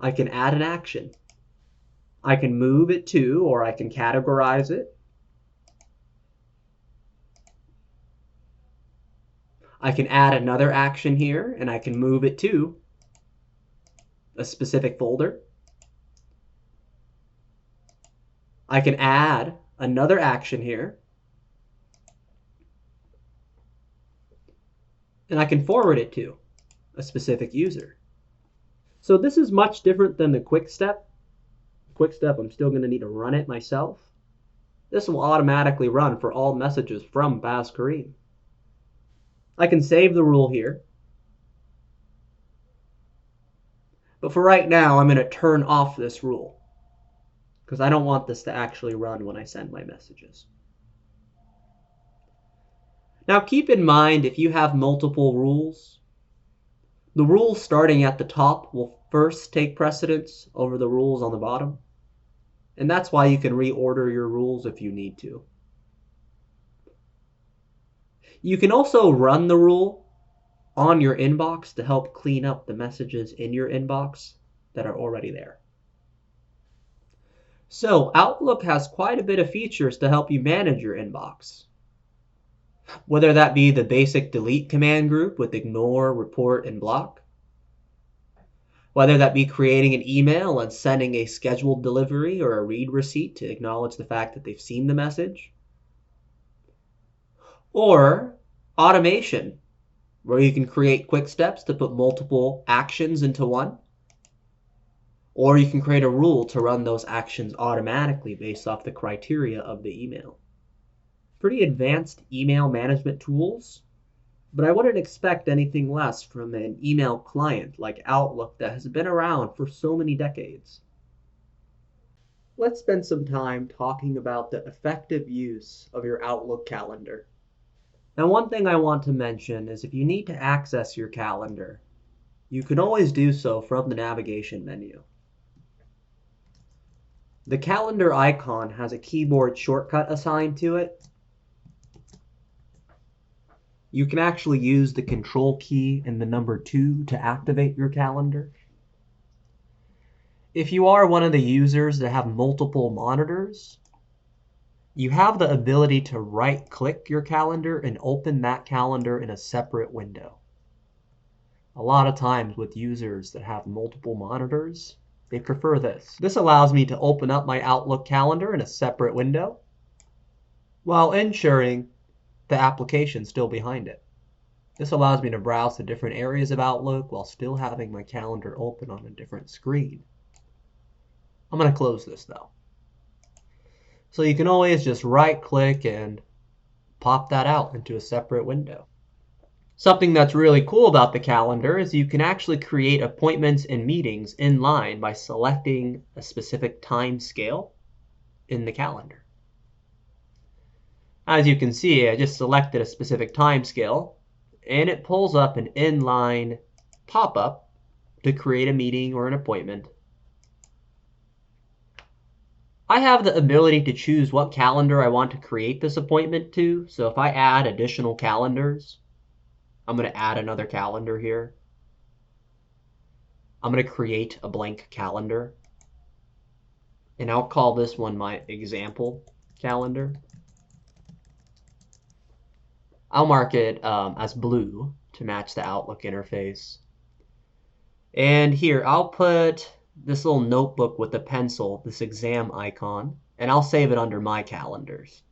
I can add an action. I can move it to, or I can categorize it, I can add another action here, and I can move it to a specific folder. I can add another action here, and I can forward it to a specific user. So this is much different than the quick step. Quick step, I'm still going to need to run it myself. This will automatically run for all messages from Baz Kareem. I can save the rule here. But for right now, I'm going to turn off this rule because I don't want this to actually run when I send my messages. Now keep in mind, if you have multiple rules, the rules starting at the top will first take precedence over the rules on the bottom. And that's why you can reorder your rules if you need to. You can also run the rule on your inbox to help clean up the messages in your inbox that are already there. So Outlook has quite a bit of features to help you manage your inbox. Whether that be the basic delete command group with ignore, report, and block. Whether that be creating an email and sending a scheduled delivery or a read receipt to acknowledge the fact that they've seen the message. Or automation, where you can create quick steps to put multiple actions into one. Or you can create a rule to run those actions automatically based off the criteria of the email. Pretty advanced email management tools, but I wouldn't expect anything less from an email client like Outlook that has been around for so many decades. Let's spend some time talking about the effective use of your Outlook calendar. Now, one thing I want to mention is if you need to access your calendar, you can always do so from the navigation menu. The calendar icon has a keyboard shortcut assigned to it. You can actually use the control key and the number 2 to activate your calendar. If you are one of the users that have multiple monitors, you have the ability to right-click your calendar and open that calendar in a separate window. A lot of times with users that have multiple monitors, they prefer this. This allows me to open up my Outlook calendar in a separate window while ensuring the application still behind it. This allows me to browse the different areas of Outlook while still having my calendar open on a different screen. I'm going to close this though. So you can always just right click and pop that out into a separate window. Something that's really cool about the calendar is you can actually create appointments and meetings in line by selecting a specific time scale in the calendar. As you can see, I just selected a specific time scale and it pulls up an inline pop-up to create a meeting or an appointment. I have the ability to choose what calendar I want to create this appointment to. So if I add additional calendars, I'm going to add another calendar here. I'm going to create a blank calendar. And I'll call this one my example calendar. I'll mark it as blue to match the Outlook interface. And here, I'll put this little notebook with the pencil, this exam icon, and I'll save it under my calendars.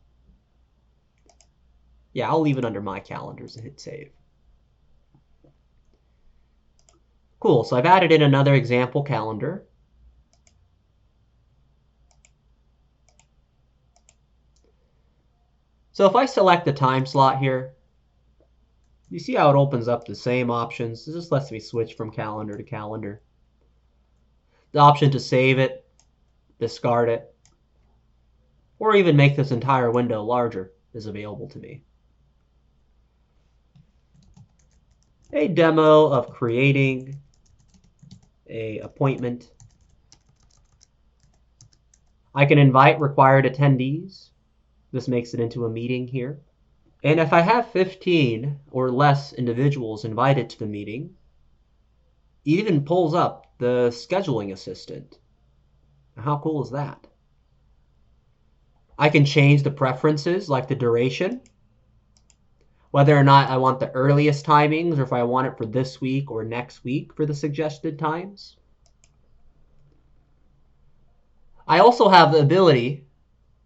Yeah, I'll leave it under my calendars and hit save. Cool, so I've added in another example calendar. So if I select the time slot here, you see how it opens up the same options. This just lets me switch from calendar to calendar. The option to save it, discard it, or even make this entire window larger is available to me. A demo of creating an appointment. I can invite required attendees. This makes it into a meeting here. And if I have 15 or less individuals invited to the meeting, it even pulls up the scheduling assistant. How cool is that? I can change the preferences like the duration. whether or not I want the earliest timings or if I want it for this week or next week for the suggested times. I also have the ability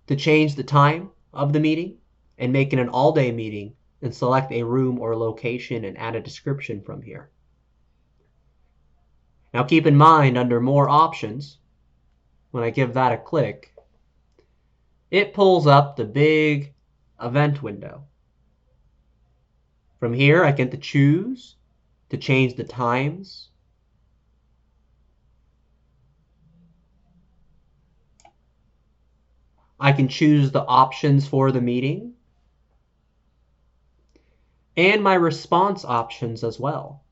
to change the time of the meeting and make it an all-day meeting and select a room or location and add a description from here. Now keep in mind, under more options, when I give that a click, it pulls up the big event window. From here, I get to choose to change the times. I can choose the options for the meeting and my response options as well.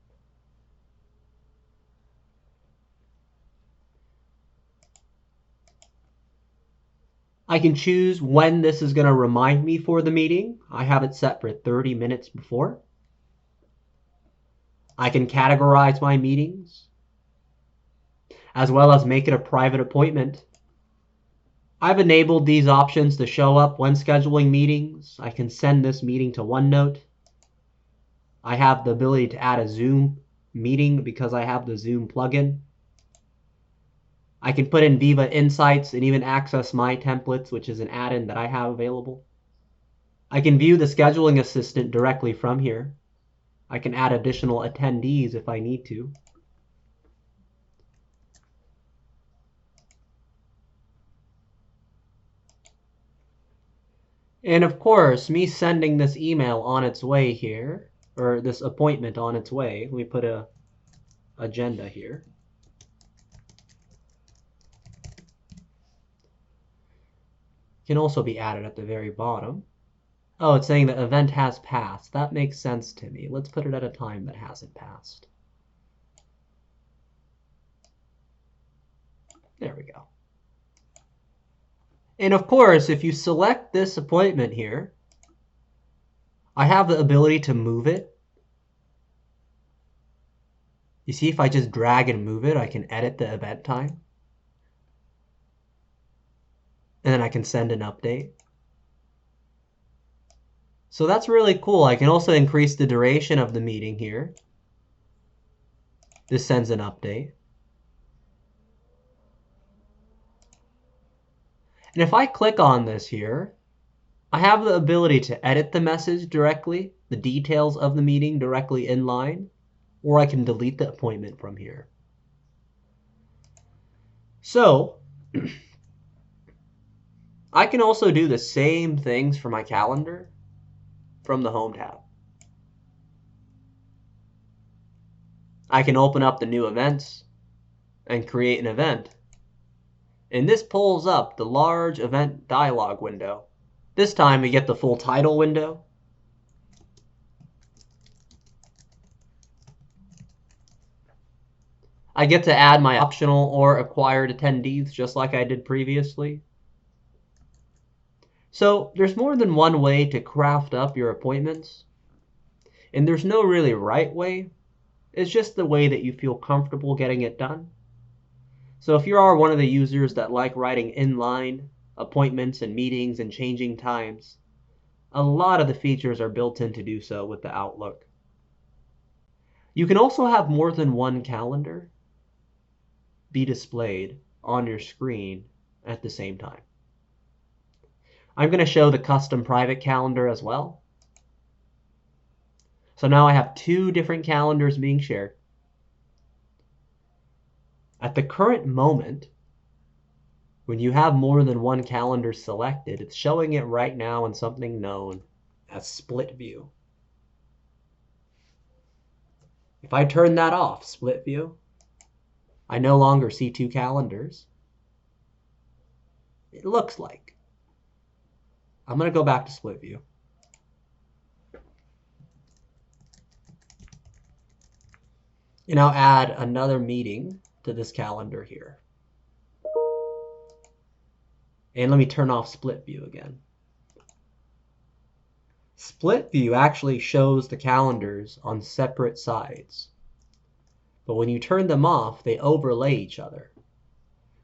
I can choose when this is going to remind me for the meeting. I have it set for 30 minutes before. I can categorize my meetings, as well as make it a private appointment. I've enabled these options to show up when scheduling meetings. I can send this meeting to OneNote. I have the ability to add a Zoom meeting because I have the Zoom plugin. I can put in Viva Insights and even access my templates, which is an add-in that I have available. I can view the scheduling assistant directly from here. I can add additional attendees if I need to. And of course, me sending this email on its way here, or this appointment on its way, let me put a agenda here. Can also be added at the very bottom. Oh, it's saying the event has passed. That makes sense to me. Let's put it at a time that hasn't passed. There we go. And of course, if you select this appointment here, I have the ability to move it. You see, if I just drag and move it, I can edit the event time. And then I can send an update. So that's really cool. I can also increase the duration of the meeting here. This sends an update. And if I click on this here, I have the ability to edit the message directly, the details of the meeting directly in line, or I can delete the appointment from here. So I can also do the same things for my calendar from the Home tab. I can open up the new events and create an event. And this pulls up the large event dialog window. This time we get the full title window. I get to add my optional or acquired attendees just like I did previously. So there's more than one way to craft up your appointments. And there's no really right way. It's just the way that you feel comfortable getting it done. So if you are one of the users that like writing inline appointments and meetings and changing times, a lot of the features are built in to do so with the Outlook. You can also have more than one calendar be displayed on your screen at the same time. I'm going to show the custom private calendar as well. So now I have two different calendars being shared. At the current moment, when you have more than one calendar selected, it's showing it right now in something known as split view. If I turn that off, split view, I no longer see two calendars. It looks like. I'm going to go back to split view. And I'll add another meeting to this calendar here. And let me turn off split view again. Split view actually shows the calendars on separate sides. But when you turn them off, they overlay each other.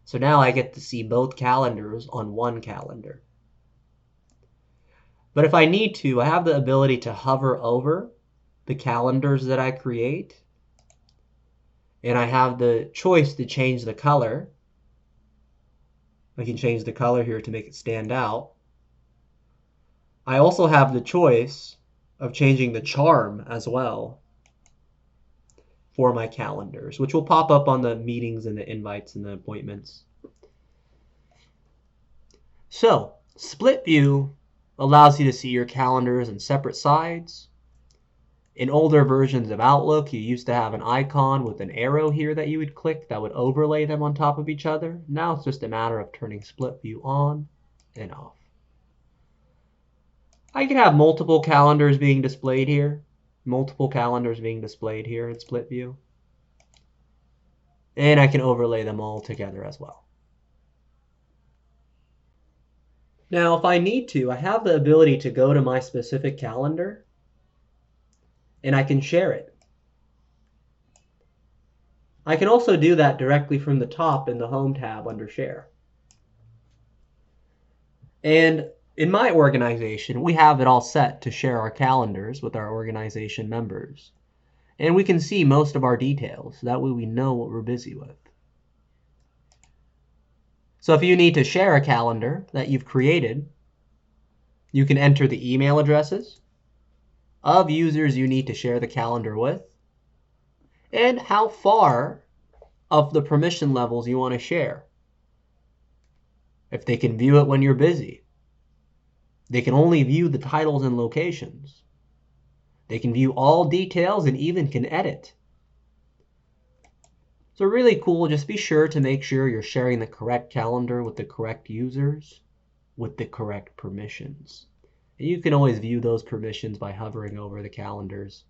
So now I get to see both calendars on one calendar. But if I need to, I have the ability to hover over the calendars that I create, and I have the choice to change the color. I can change the color here to make it stand out. I also have the choice of changing the charm as well for my calendars, which will pop up on the meetings and the invites and the appointments. So, split view allows you to see your calendars in separate sides. In older versions of Outlook, you used to have an icon with an arrow here that you would click that would overlay them on top of each other. Now it's just a matter of turning split view on and off. I can have multiple calendars being displayed here. Multiple calendars being displayed here in split view. And I can overlay them all together as well. Now, if I need to, I have the ability to go to my specific calendar and I can share it. I can also do that directly from the top in the Home tab under Share. And in my organization, we have it all set to share our calendars with our organization members. And we can see most of our details. That way we know what we're busy with. So if you need to share a calendar that you've created, you can enter the email addresses of users you need to share the calendar with, and how far of the permission levels you want to share. If they can view it when you're busy. They can only view the titles and locations. They can view all details and even can edit. So really cool. Just be sure to make sure you're sharing the correct calendar with the correct users with the correct permissions. And you can always view those permissions by hovering over the calendars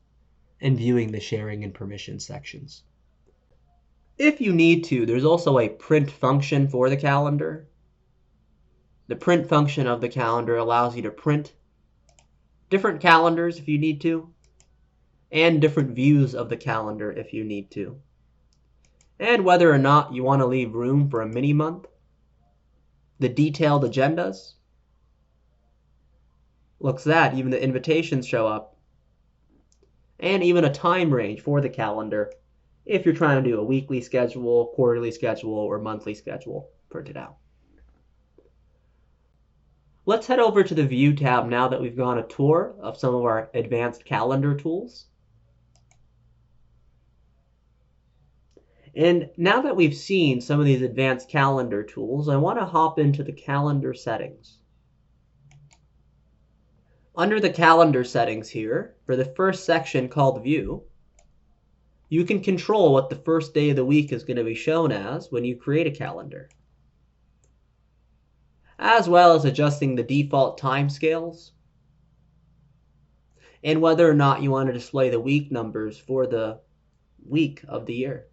and viewing the sharing and permission sections. If you need to, there's also a print function for the calendar. The print function of the calendar allows you to print different calendars if you need to, and different views of the calendar if you need to. And whether or not you want to leave room for a mini month, the detailed agendas, looks at even the invitations show up, and even a time range for the calendar if you're trying to do a weekly schedule, quarterly schedule, or monthly schedule printed out. Let's head over to the View tab now that we've gone a tour of some of our advanced calendar tools. And now that we've seen some of these advanced calendar tools, I want to hop into the calendar settings. Under the calendar settings here, for the first section called View, you can control what the first day of the week is going to be shown as when you create a calendar, as well as adjusting the default timescales and whether or not you want to display the week numbers for the week of the year.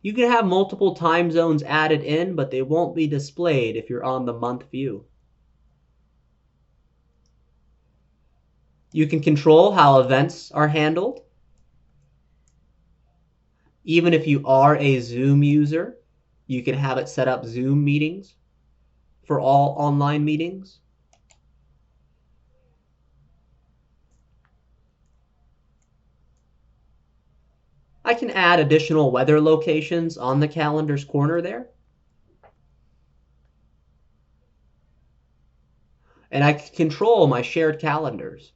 You can have multiple time zones added in, but they won't be displayed if you're on the month view. You can control how events are handled. Even if you are a Zoom user, you can have it set up Zoom meetings for all online meetings. I can add additional weather locations on the calendar's corner there. And I can control my shared calendars.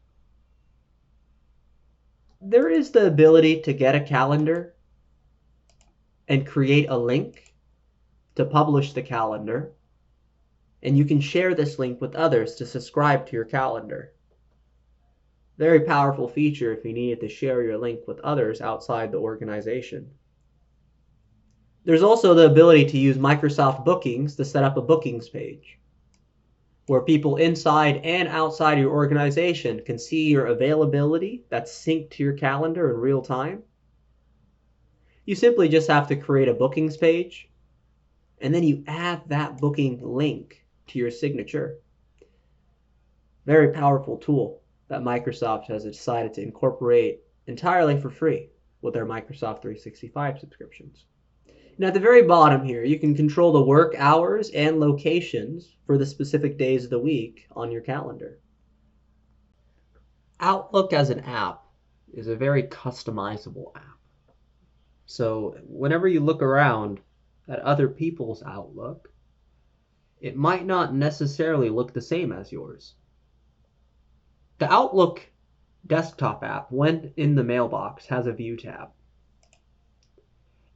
There is the ability to get a calendar and create a link to publish the calendar. And you can share this link with others to subscribe to your calendar. Very powerful feature if you needed to share your link with others outside the organization. There's also the ability to use Microsoft Bookings to set up a bookings page, where people inside and outside your organization can see your availability that's synced to your calendar in real time. You simply just have to create a bookings page, and then you add that booking link to your signature. Very powerful tool that Microsoft has decided to incorporate entirely for free with their Microsoft 365 subscriptions. And at the very bottom here, you can control the work hours and locations for the specific days of the week on your calendar. Outlook as an app is a very customizable app. So whenever you look around at other people's Outlook, it might not necessarily look the same as yours. The Outlook desktop app, when in the mailbox, has a View tab.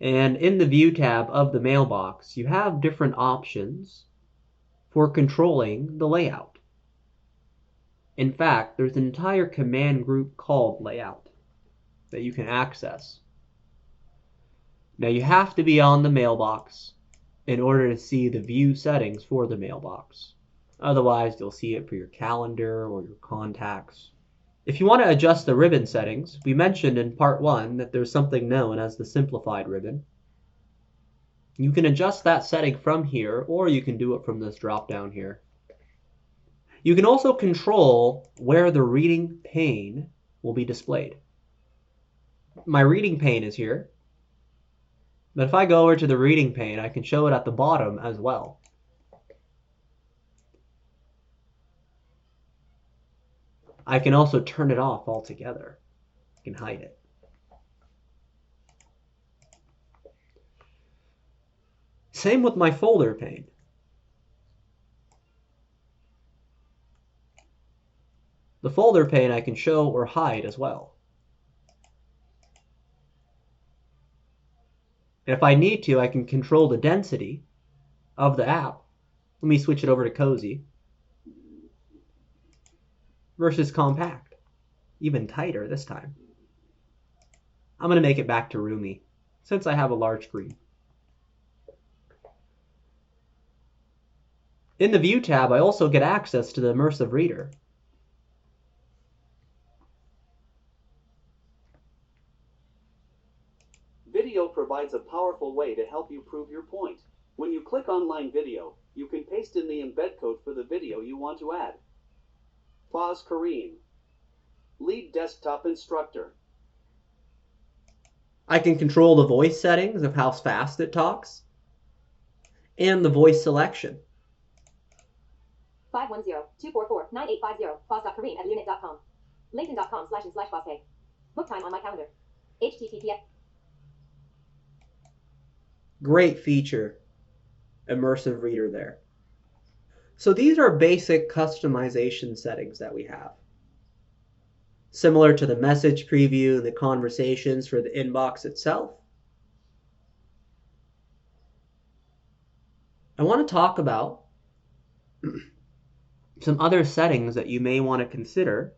And in the View tab of the mailbox, you have different options for controlling the layout. In fact, there's an entire command group called Layout that you can access. Now you have to be on the mailbox in order to see the view settings for the mailbox. Otherwise, you'll see it for your calendar or your contacts. If you want to adjust the ribbon settings, we mentioned in part 1 that there's something known as the simplified ribbon. You can adjust that setting from here, or you can do it from this drop down here. You can also control where the reading pane will be displayed. My reading pane is here, but if I go over to the reading pane, I can show it at the bottom as well. I can also turn it off altogether. I can hide it. Same with my folder pane. The folder pane I can show or hide as well. And if I need to, I can control the density of the app. Let me switch it over to cozy versus compact, even tighter this time. I'm going to make it back to roomy since I have a large screen. In the View tab, I also get access to the immersive reader. Video provides a powerful way to help you prove your point. When you click Online Video, you can paste in the embed code for the video you want to add. Pause Kareem. Lead desktop instructor. I can control the voice settings of how fast it talks and the voice selection. 510-244-9850. Pause.kareem@lunit.com. linkedin.com//pause. Book time on my calendar. https. Great feature, immersive reader there. So these are basic customization settings that we have. Similar to the message preview and the conversations for the inbox itself. I want to talk about some other settings that you may want to consider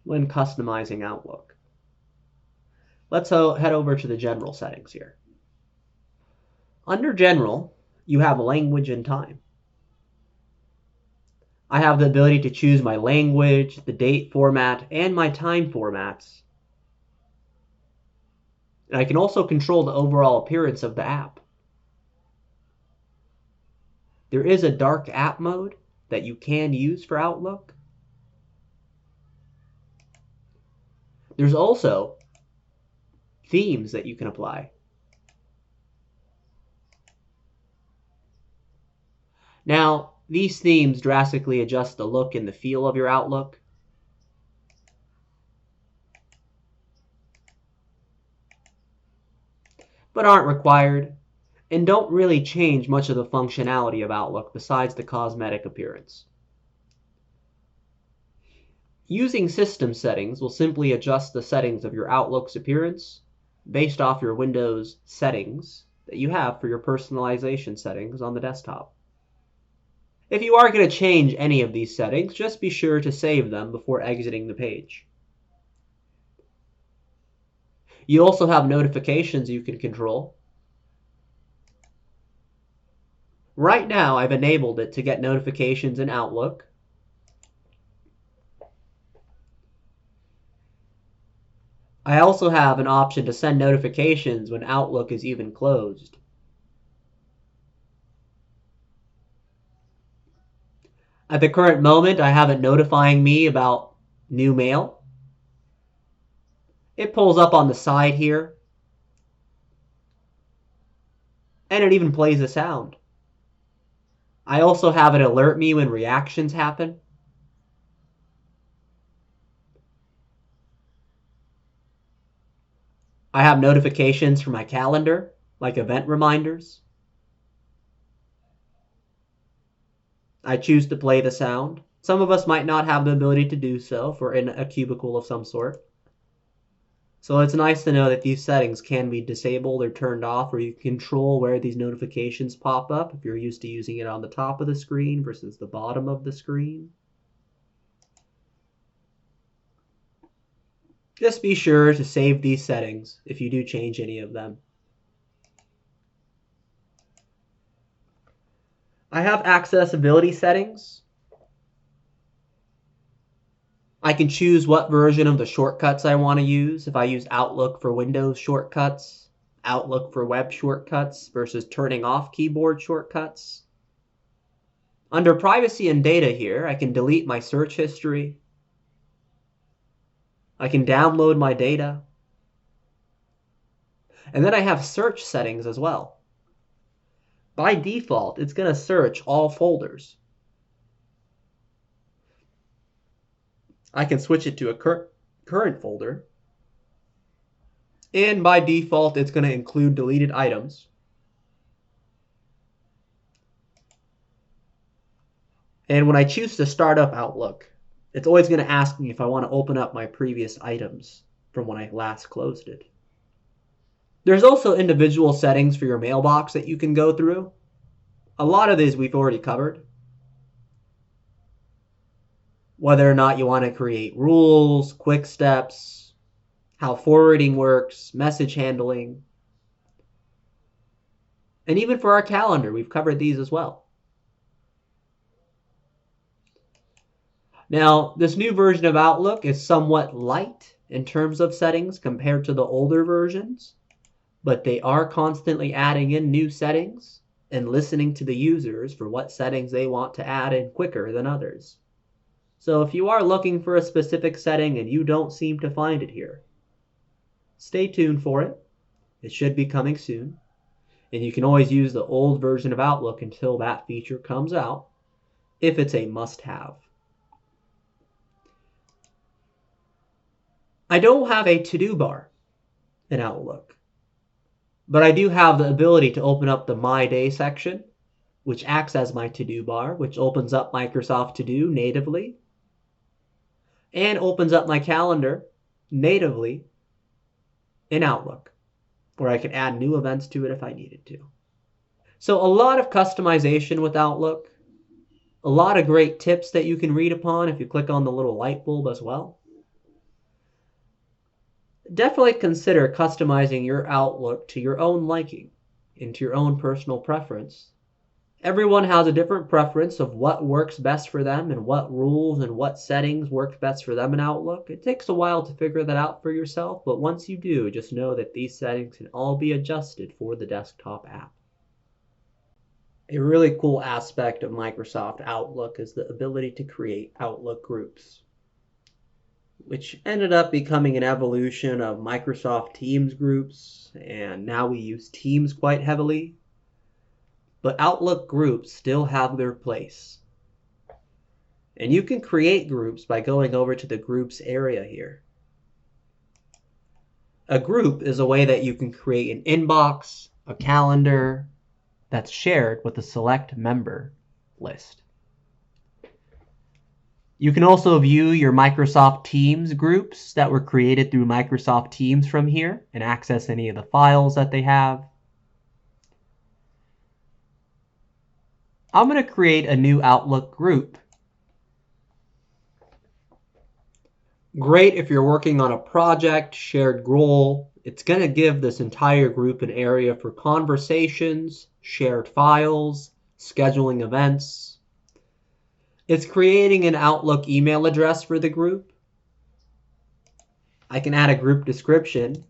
when customizing Outlook. Let's head over to the general settings here. Under General, you have language and time. I have the ability to choose my language, the date format, and my time formats. And I can also control the overall appearance of the app. There is a dark app mode that you can use for Outlook. There's also themes that you can apply. Now, these themes drastically adjust the look and the feel of your Outlook. But aren't required and don't really change much of the functionality of Outlook besides the cosmetic appearance. Using system settings will simply adjust the settings of your Outlook's appearance based off your Windows settings that you have for your personalization settings on the desktop. If you are going to change any of these settings, just be sure to save them before exiting the page. You also have notifications you can control. Right now, I've enabled it to get notifications in Outlook. I also have an option to send notifications when Outlook is even closed. At the current moment, I have it notifying me about new mail. It pulls up on the side here. and it even plays a sound. I also have it alert me when reactions happen. I have notifications for my calendar, like event reminders. I choose to play the sound. Some of us might not have the ability to do so if we're in a cubicle of some sort. So it's nice to know that these settings can be disabled or turned off, or you can control where these notifications pop up if you're used to using it on the top of the screen versus the bottom of the screen. Just be sure to save these settings if you do change any of them. I have accessibility settings. I can choose what version of the shortcuts I want to use. If I use Outlook for Windows shortcuts, Outlook for web shortcuts versus turning off keyboard shortcuts. Under privacy and data here, I can delete my search history. I can download my data. And then I have search settings as well. By default, it's going to search all folders. I can switch it to a current folder. And by default, it's going to include deleted items. And when I choose to start up Outlook, it's always going to ask me if I want to open up my previous items from when I last closed it. There's also individual settings for your mailbox that you can go through. A lot of these we've already covered. Whether or not you want to create rules, quick steps, how forwarding works, message handling. And even for our calendar, we've covered these as well. Now, this new version of Outlook is somewhat light in terms of settings compared to the older versions, but they are constantly adding in new settings and listening to the users for what settings they want to add in quicker than others. So if you are looking for a specific setting and you don't seem to find it here, stay tuned for it. It should be coming soon. And you can always use the old version of Outlook until that feature comes out, if it's a must-have. I don't have a to-do bar in Outlook, but I do have the ability to open up the My Day section, which acts as my to-do bar, which opens up Microsoft To Do natively, and opens up my calendar natively in Outlook, where I can add new events to it if I needed to. So a lot of customization with Outlook, a lot of great tips that you can read upon if you click on the little light bulb as well. Definitely consider customizing your Outlook to your own liking and to your own personal preference. Everyone has a different preference of what works best for them and what rules and what settings work best for them in Outlook. It takes a while to figure that out for yourself, but once you do, just know that these settings can all be adjusted for the desktop app. A really cool aspect of Microsoft Outlook is the ability to create Outlook groups, which ended up becoming an evolution of Microsoft Teams groups, and now we use Teams quite heavily. But Outlook groups still have their place. And you can create groups by going over to the groups area here. A group is a way that you can create an inbox, a calendar that's shared with a select member list. You can also view your Microsoft Teams groups that were created through Microsoft Teams from here and access any of the files that they have. I'm going to create a new Outlook group. Great if you're working on a project, shared goal. It's going to give this entire group an area for conversations, shared files, scheduling events. It's creating an Outlook email address for the group. I can add a group description.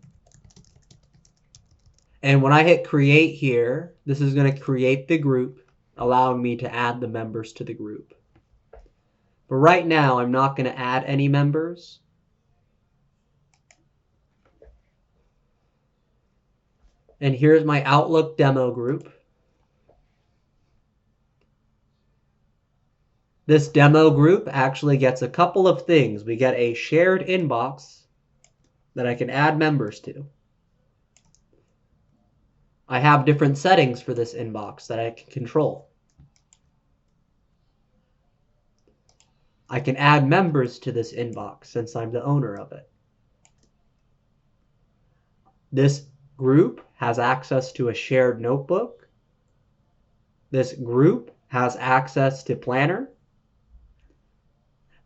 And when I hit create here, this is going to create the group, allowing me to add the members to the group. But right now, I'm not going to add any members. And here's my Outlook demo group. This demo group actually gets a couple of things. We get a shared inbox that I can add members to. I have different settings for this inbox that I can control. I can add members to this inbox since I'm the owner of it. This group has access to a shared notebook. This group has access to Planner.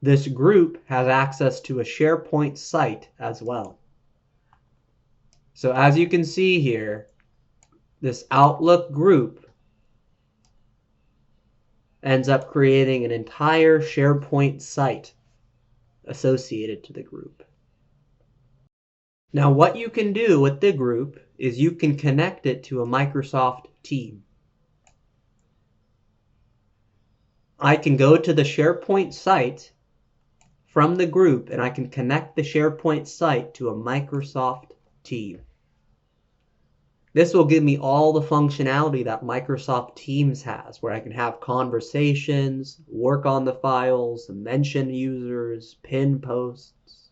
This group has access to a SharePoint site as well. So as you can see here, this Outlook group ends up creating an entire SharePoint site associated to the group. Now what you can do with the group is you can connect it to a Microsoft team. I can go to the SharePoint site from the group and I can connect the SharePoint site to a Microsoft team. This will give me all the functionality that Microsoft Teams has, where I can have conversations, work on the files, mention users, pin posts.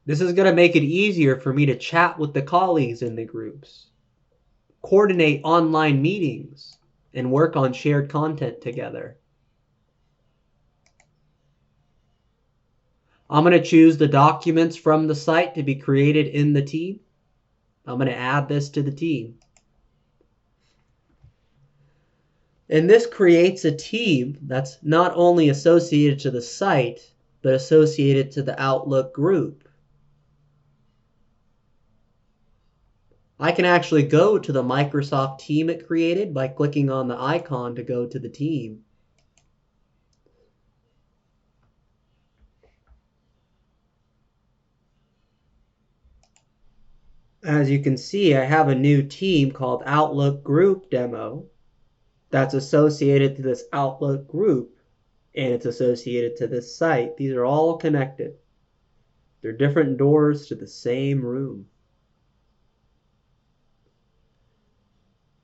This is going to make it easier for me to chat with the colleagues in the groups, coordinate online meetings, and work on shared content together. I'm going to choose the documents from the site to be created in the team. I'm going to add this to the team. And this creates a team that's not only associated to the site, but associated to the Outlook group. I can actually go to the Microsoft team it created by clicking on the icon to go to the team. As you can see, I have a new team called Outlook Group Demo that's associated to this Outlook group, and it's associated to this site. These are all connected. They're different doors to the same room.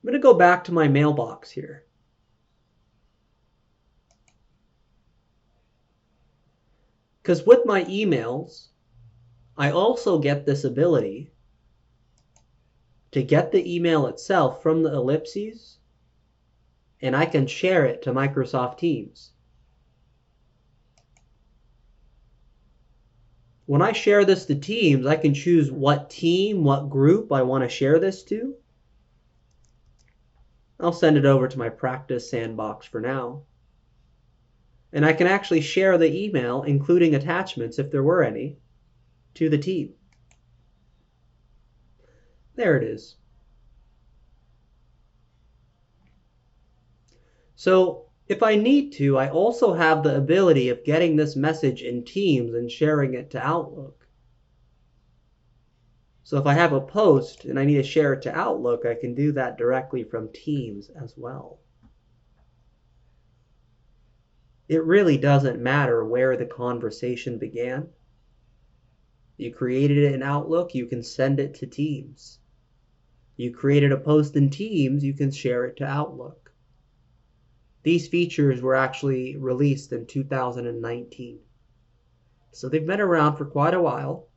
I'm going to go back to my mailbox here. Because with my emails, I also get this ability to get the email itself from the ellipses, and I can share it to Microsoft Teams. When I share this to Teams, I can choose what team, what group I want to share this to. I'll send it over to my practice sandbox for now. And I can actually share the email, including attachments if there were any, to the team. There it is. So if I need to, I also have the ability of getting this message in Teams and sharing it to Outlook. So if I have a post and I need to share it to Outlook, I can do that directly from Teams as well. It really doesn't matter where the conversation began. You created it in Outlook, you can send it to Teams. You created a post in Teams, you can share it to Outlook. These features were actually released in 2019. So they've been around for quite a while,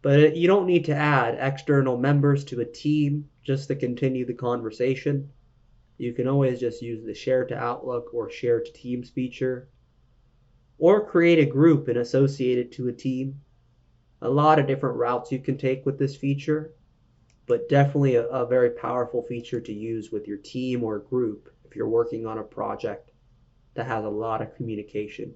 but you don't need to add external members to a team just to continue the conversation. You can always just use the Share to Outlook or Share to Teams feature, or create a group and associate it to a team. A lot of different routes you can take with this feature, but definitely a very powerful feature to use with your team or group if you're working on a project that has a lot of communication.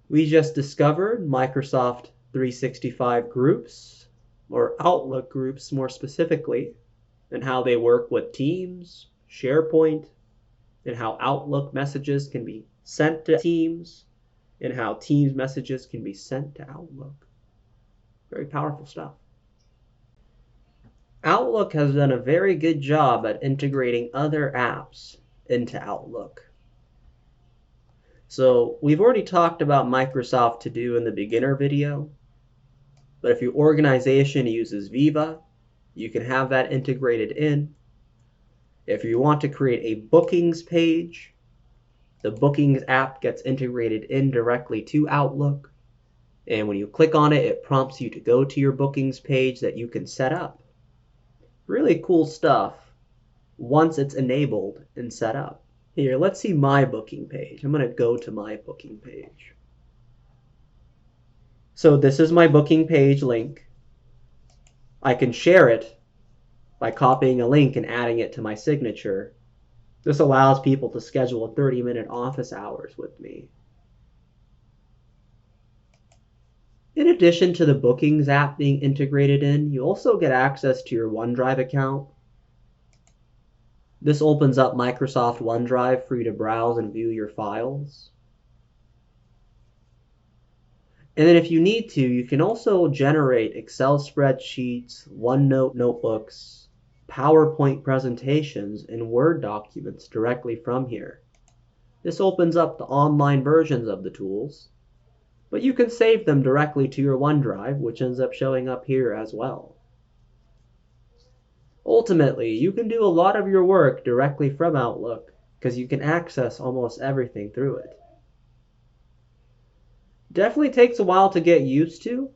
We just discovered Microsoft 365 groups, or Outlook groups more specifically, and how they work with Teams, SharePoint, and how Outlook messages can be sent to Teams, and how Teams messages can be sent to Outlook. Very powerful stuff. Outlook has done a very good job at integrating other apps into Outlook. So we've already talked about Microsoft To Do in the beginner video, but if your organization uses Viva, you can have that integrated in. If you want to create a bookings page, the bookings app gets integrated in directly to Outlook. And when you click on it, it prompts you to go to your bookings page that you can set up. Really cool stuff once it's enabled and set up. Here, let's see my booking page. I'm going to go to my booking page. So this is my booking page link. I can share it by copying a link and adding it to my signature. This allows people to schedule a 30-minute office hours with me. In addition to the Bookings app being integrated in, you also get access to your OneDrive account. This opens up Microsoft OneDrive for you to browse and view your files. And then if you need to, you can also generate Excel spreadsheets, OneNote notebooks, PowerPoint presentations, and Word documents directly from here. This opens up the online versions of the tools, but you can save them directly to your OneDrive, which ends up showing up here as well. Ultimately, you can do a lot of your work directly from Outlook because you can access almost everything through it. Definitely takes a while to get used to,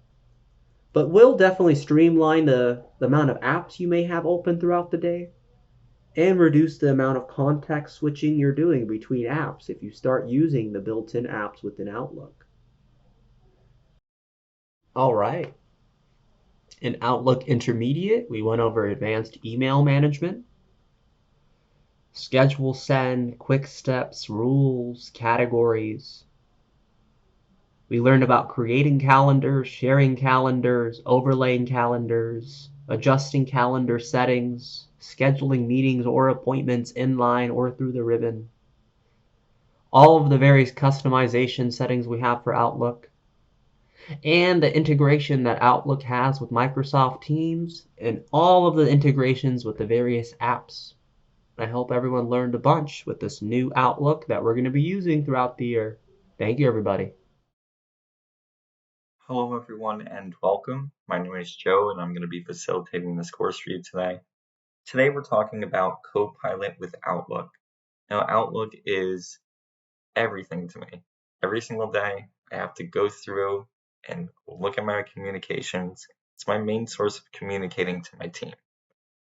but will definitely streamline the amount of apps you may have open throughout the day and reduce the amount of context switching you're doing between apps if you start using the built-in apps within Outlook. All right. In Outlook Intermediate, we went over advanced email management, schedule send, quick steps, rules, categories. We learned about creating calendars, sharing calendars, overlaying calendars, adjusting calendar settings, scheduling meetings or appointments inline or through the ribbon, all of the various customization settings we have for Outlook, and the integration that Outlook has with Microsoft Teams, and all of the integrations with the various apps. I hope everyone learned a bunch with this new Outlook that we're going to be using throughout the year. Thank you, everybody. Hello everyone and welcome. My name is Joe and I'm going to be facilitating this course for you today. Today we're talking about Copilot with Outlook. Now Outlook is everything to me. Every single day I have to go through and look at my communications. It's my main source of communicating to my team.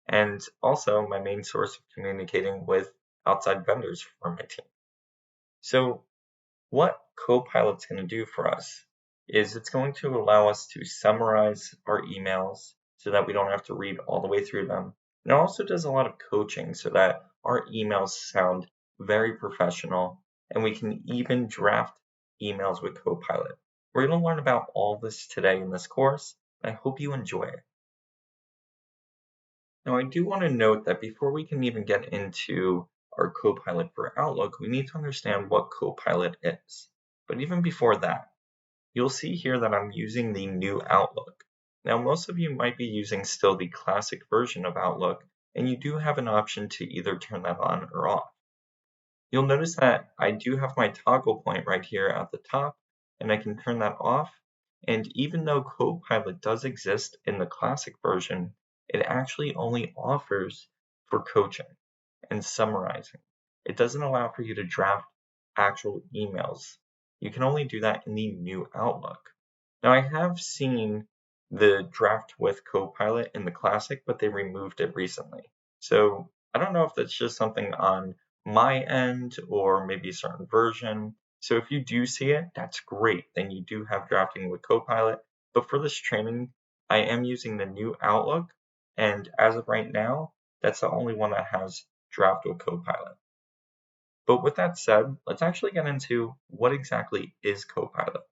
And also my main source of communicating with outside vendors for my team. So what Copilot's going to do for us is it's going to allow us to summarize our emails so that we don't have to read all the way through them. And it also does a lot of coaching so that our emails sound very professional and we can even draft emails with Copilot. We're going to learn about all this today in this course, and I hope you enjoy it. Now, I do want to note that before we can even get into our Copilot for Outlook, we need to understand what Copilot is. But even before that, you'll see here that I'm using the new Outlook. Now, most of you might be using still the classic version of Outlook, and you do have an option to either turn that on or off. You'll notice that I do have my toggle point right here at the top, and I can turn that off. And even though Copilot does exist in the classic version, it actually only offers for coaching and summarizing. It doesn't allow for you to draft actual emails. You can only do that in the new Outlook. Now, I have seen the draft with Copilot in the classic, but they removed it recently. So I don't know if that's just something on my end or maybe a certain version. So if you do see it, that's great. Then you do have drafting with Copilot. But for this training, I am using the new Outlook. And as of right now, that's the only one that has draft with Copilot. But with that said, let's actually get into what exactly is Copilot.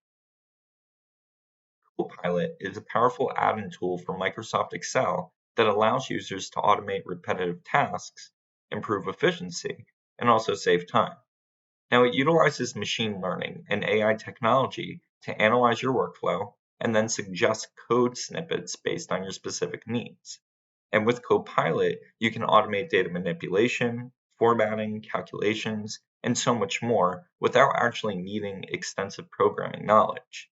Copilot is a powerful add-in tool for Microsoft Excel that allows users to automate repetitive tasks, improve efficiency, and also save time. Now, it utilizes machine learning and AI technology to analyze your workflow and then suggest code snippets based on your specific needs. And with Copilot, you can automate data manipulation, formatting, calculations, and so much more without actually needing extensive programming knowledge.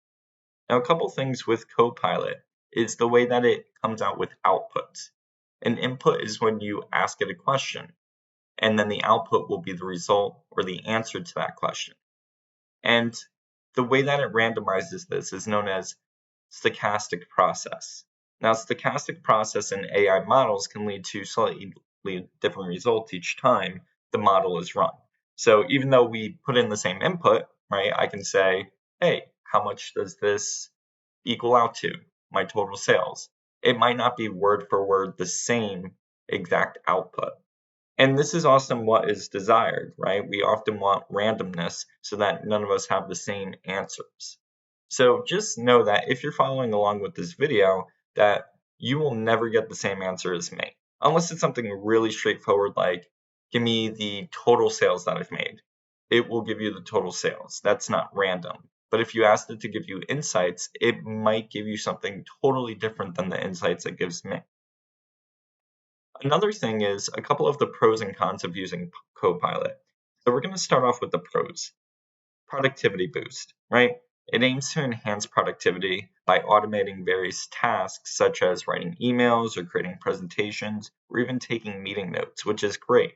Now, a couple things with Copilot is the way that it comes out with outputs. An input is when you ask it a question, and then the output will be the result or the answer to that question. And the way that it randomizes this is known as stochastic process. Now, stochastic process in AI models can lead to slightly different results each time the model is run. So even though we put in the same input, right, I can say, hey, how much does this equal out to? My total sales. It might not be word for word the same exact output. And this is often what is desired, right? We often want randomness so that none of us have the same answers. So just know that if you're following along with this video, that you will never get the same answer as me. Unless it's something really straightforward like, give me the total sales that I've made. It will give you the total sales. That's not random. But if you asked it to give you insights, it might give you something totally different than the insights it gives me. Another thing is a couple of the pros and cons of using Copilot. So we're going to start off with the pros. Productivity boost, right? It aims to enhance productivity by automating various tasks such as writing emails or creating presentations or even taking meeting notes, which is great.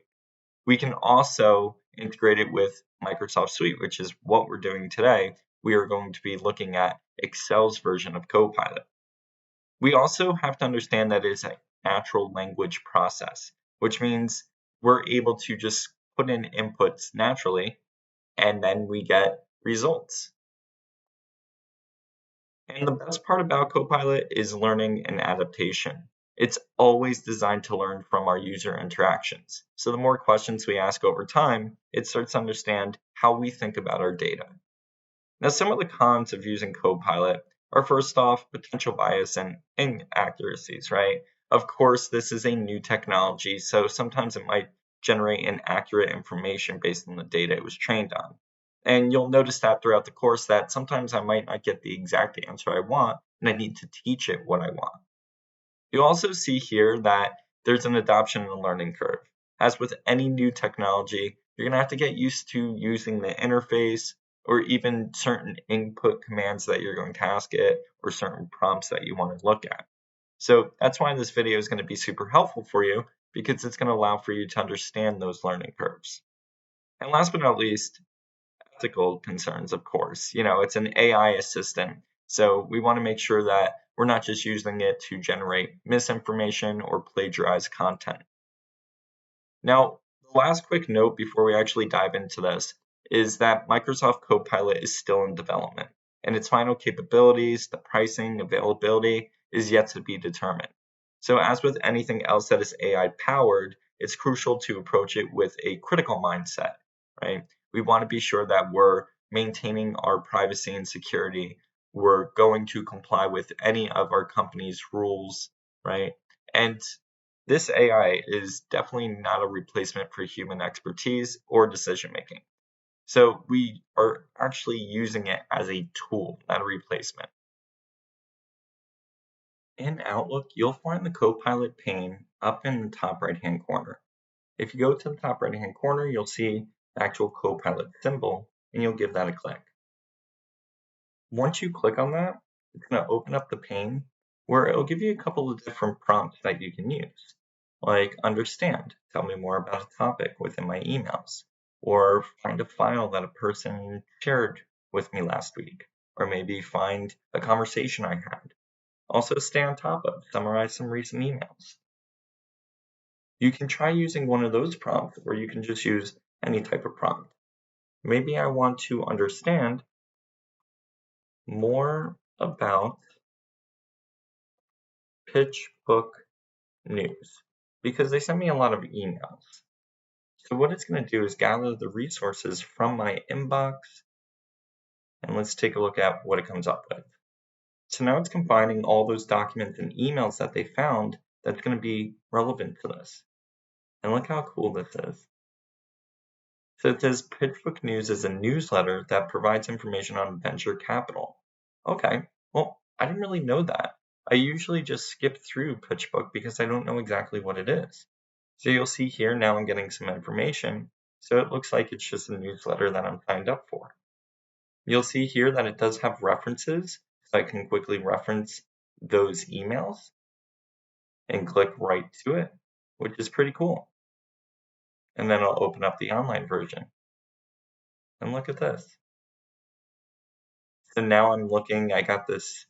We can also integrate it with Microsoft Suite, which is what we're doing today. We are going to be looking at Excel's version of Copilot. We also have to understand that it is a natural language process, which means we're able to just put in inputs naturally, and then we get results. And the best part about Copilot is learning and adaptation. It's always designed to learn from our user interactions. So the more questions we ask over time, it starts to understand how we think about our data. Now, some of the cons of using Copilot are first off, potential bias and inaccuracies, right? Of course, this is a new technology, so sometimes it might generate inaccurate information based on the data it was trained on. And you'll notice that throughout the course that sometimes I might not get the exact answer I want, and I need to teach it what I want. You'll also see here that there's an adoption and learning curve. As with any new technology, you're going to have to get used to using the interface, or even certain input commands that you're going to ask it, or certain prompts that you want to look at. So that's why this video is going to be super helpful for you, because it's going to allow for you to understand those learning curves. And last but not least, ethical concerns, of course. It's an AI assistant, so we want to make sure that we're not just using it to generate misinformation or plagiarize content. Now, the last quick note before we actually dive into this is that Microsoft Copilot is still in development, and its final capabilities, the pricing, availability, is yet to be determined. So as with anything else that is AI powered, it's crucial to approach it with a critical mindset, right? We want to be sure that we're maintaining our privacy and security. We're going to comply with any of our company's rules, right? And this AI is definitely not a replacement for human expertise or decision making. So we are actually using it as a tool, not a replacement. In Outlook, you'll find the Copilot pane up in the top right-hand corner. If you go to the top right-hand corner, you'll see the actual Copilot symbol, and you'll give that a click. Once you click on that, it's going to open up the pane where it'll give you a couple of different prompts that you can use, like understand, tell me more about a topic within my emails, or find a file that a person shared with me last week, or maybe find a conversation I had. Also stay on top of, summarize some recent emails. You can try using one of those prompts, or you can just use any type of prompt. Maybe I want to understand more about PitchBook news because they sent me a lot of emails. So what it's going to do is gather the resources from my inbox, and let's take a look at what it comes up with. So now it's combining all those documents and emails that they found that's going to be relevant to this. And look how cool this is. So it says PitchBook News is a newsletter that provides information on venture capital. Okay, well, I didn't really know that. I usually just skip through PitchBook because I don't know exactly what it is. So you'll see here now I'm getting some information. So it looks like it's just a newsletter that I'm signed up for. You'll see here that it does have references, so I can quickly reference those emails and click right to it, which is pretty cool. And then I'll open up the online version. And look at this. So now I'm looking, I got this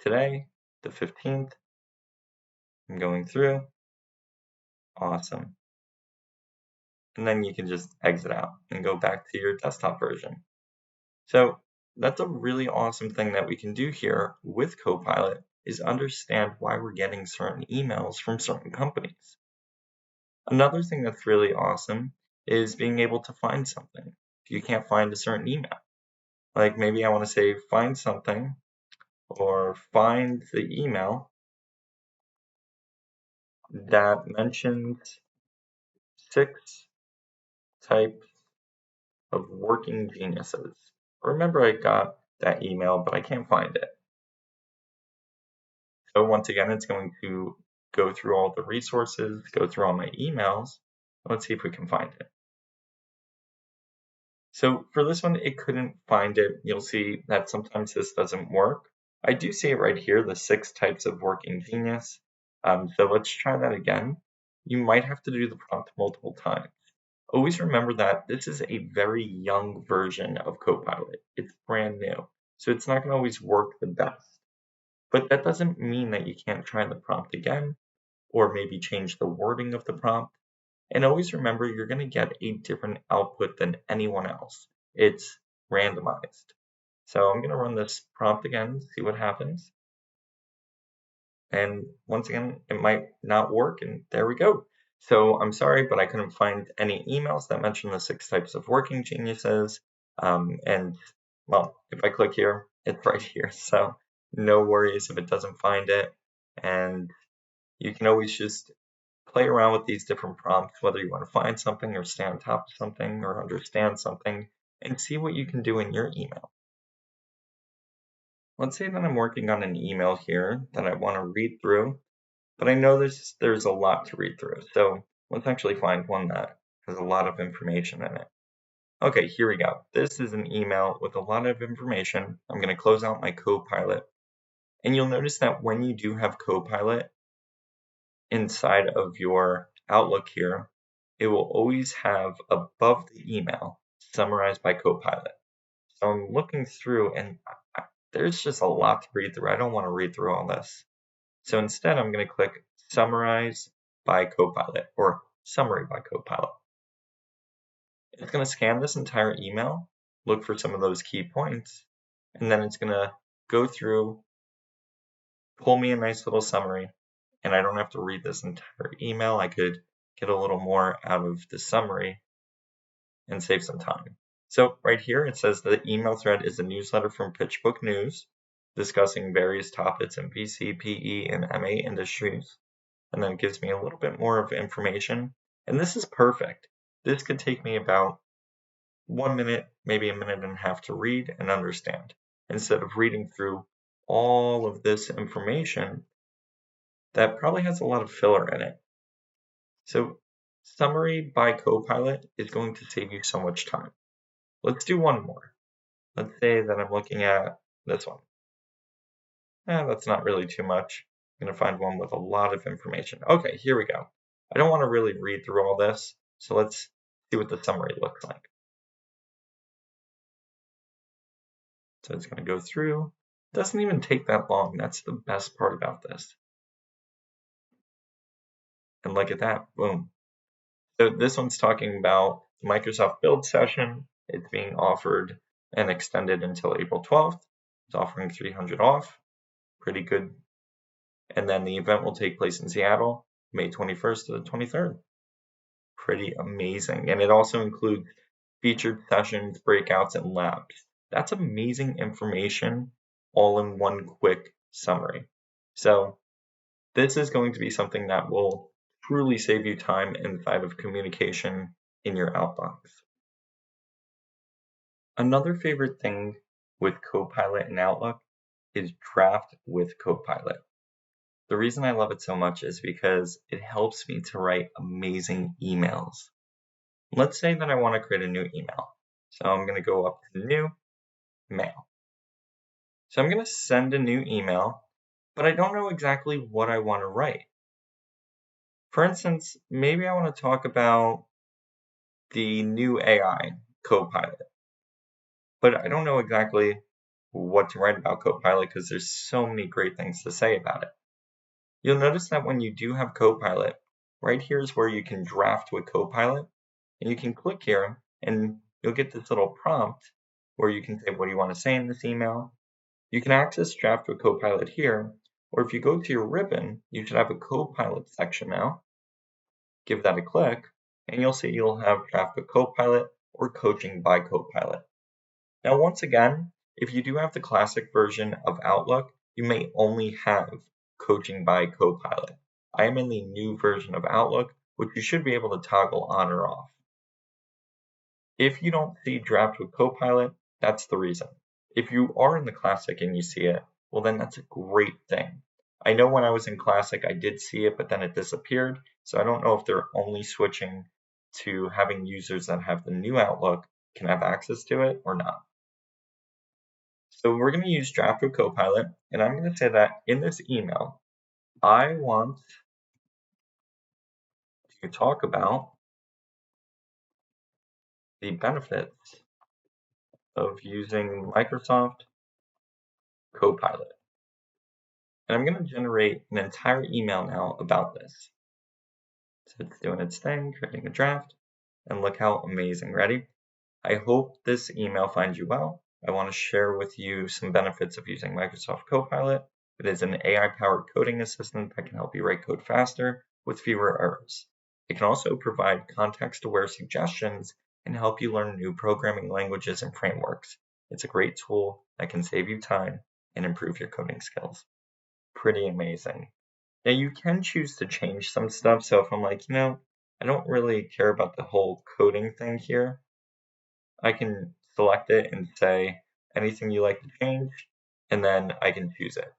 today, the 15th. I'm going through. Awesome. And then you can just exit out and go back to your desktop version. So that's a really awesome thing that we can do here with Copilot is understand why we're getting certain emails from certain companies. Another thing that's really awesome is being able to find something. If you can't find a certain email, like maybe I want to say find something or find the email that mentions 6 types of working geniuses. Remember I got that email, but I can't find it. So once again, it's going to go through all the resources, go through all my emails. Let's see if we can find it. So for this one, it couldn't find it. You'll see that sometimes this doesn't work. I do see it right here, the 6 types of working genius. So let's try that again. You might have to do the prompt multiple times. Always remember that this is a very young version of Copilot. It's brand new, so it's not going to always work the best. But that doesn't mean that you can't try the prompt again, or maybe change the wording of the prompt. And always remember, you're going to get a different output than anyone else. It's randomized. So I'm going to run this prompt again, see what happens. And once again, it might not work, and there we go. So I'm sorry, but I couldn't find any emails that mention the 6 types of working geniuses. And well, if I click here, it's right here. So no worries if it doesn't find it. And you can always just play around with these different prompts, whether you want to find something or stay on top of something or understand something, and see what you can do in your email. Let's say that I'm working on an email here that I want to read through, but I know there's a lot to read through. So let's actually find one that has a lot of information in it. Okay, here we go. This is an email with a lot of information. I'm going to close out my Copilot. And you'll notice that when you do have Copilot inside of your Outlook here, it will always have above the email summarized by Copilot. So I'm looking through and there's just a lot to read through. I don't want to read through all this. So instead, I'm going to click Summarize by Copilot or Summary by Copilot. It's going to scan this entire email, look for some of those key points, and then it's going to go through, pull me a nice little summary, and I don't have to read this entire email. I could get a little more out of the summary and save some time. So right here, it says the email thread is a newsletter from PitchBook News discussing various topics in VC, PE, and MA industries. And then it gives me a little bit more of information. And this is perfect. This could take me about 1 minute, maybe a minute and a half to read and understand, instead of reading through all of this information that probably has a lot of filler in it. So Summary by Copilot is going to save you so much time. Let's do one more. Let's say that I'm looking at this one. That's not really too much. I'm going to find one with a lot of information. Okay, here we go. I don't want to really read through all this, so let's see what the summary looks like. So it's going to go through. It doesn't even take that long. That's the best part about this. And look at that, boom. So this one's talking about the Microsoft Build session. It's being offered and extended until April 12th. It's offering 300 off, pretty good. And then the event will take place in Seattle, May 21st to the 23rd. Pretty amazing. And it also includes featured sessions, breakouts, and labs. That's amazing information all in one quick summary. So this is going to be something that will truly save you time inside of communication in your outbox. Another favorite thing with Copilot and Outlook is Draft with Copilot. The reason I love it so much is because it helps me to write amazing emails. Let's say that I want to create a new email. So I'm going to go up to New, Mail. So I'm going to send a new email, but I don't know exactly what I want to write. For instance, maybe I want to talk about the new AI, Copilot, but I don't know exactly what to write about Copilot because there's so many great things to say about it. You'll notice that when you do have Copilot, right here is where you can draft with Copilot, and you can click here and you'll get this little prompt where you can say, what do you want to say in this email? You can access Draft with Copilot here, or if you go to your ribbon, you should have a Copilot section now. Give that a click, and you'll see you'll have Draft with Copilot or Coaching by Copilot. Now, once again, if you do have the classic version of Outlook, you may only have Coaching by Copilot. I am in the new version of Outlook, which you should be able to toggle on or off. If you don't see Draft with Copilot, that's the reason. If you are in the Classic and you see it, well then that's a great thing. I know when I was in Classic I did see it, but then it disappeared, so I don't know if they're only switching to having users that have the new Outlook can have access to it or not. So we're going to use Draft with Copilot, and I'm going to say that in this email, I want to talk about the benefits of using Microsoft Copilot. And I'm going to generate an entire email now about this. So it's doing its thing, creating a draft, and look how amazing. Ready? I hope this email finds you well. I want to share with you some benefits of using Microsoft Copilot. It is an AI-powered coding assistant that can help you write code faster with fewer errors. It can also provide context-aware suggestions and help you learn new programming languages and frameworks. It's a great tool that can save you time and improve your coding skills. Pretty amazing. Now you can choose to change some stuff. So if I'm like, I don't really care about the whole coding thing here, I can select it and say anything you like to change, and then I can choose it.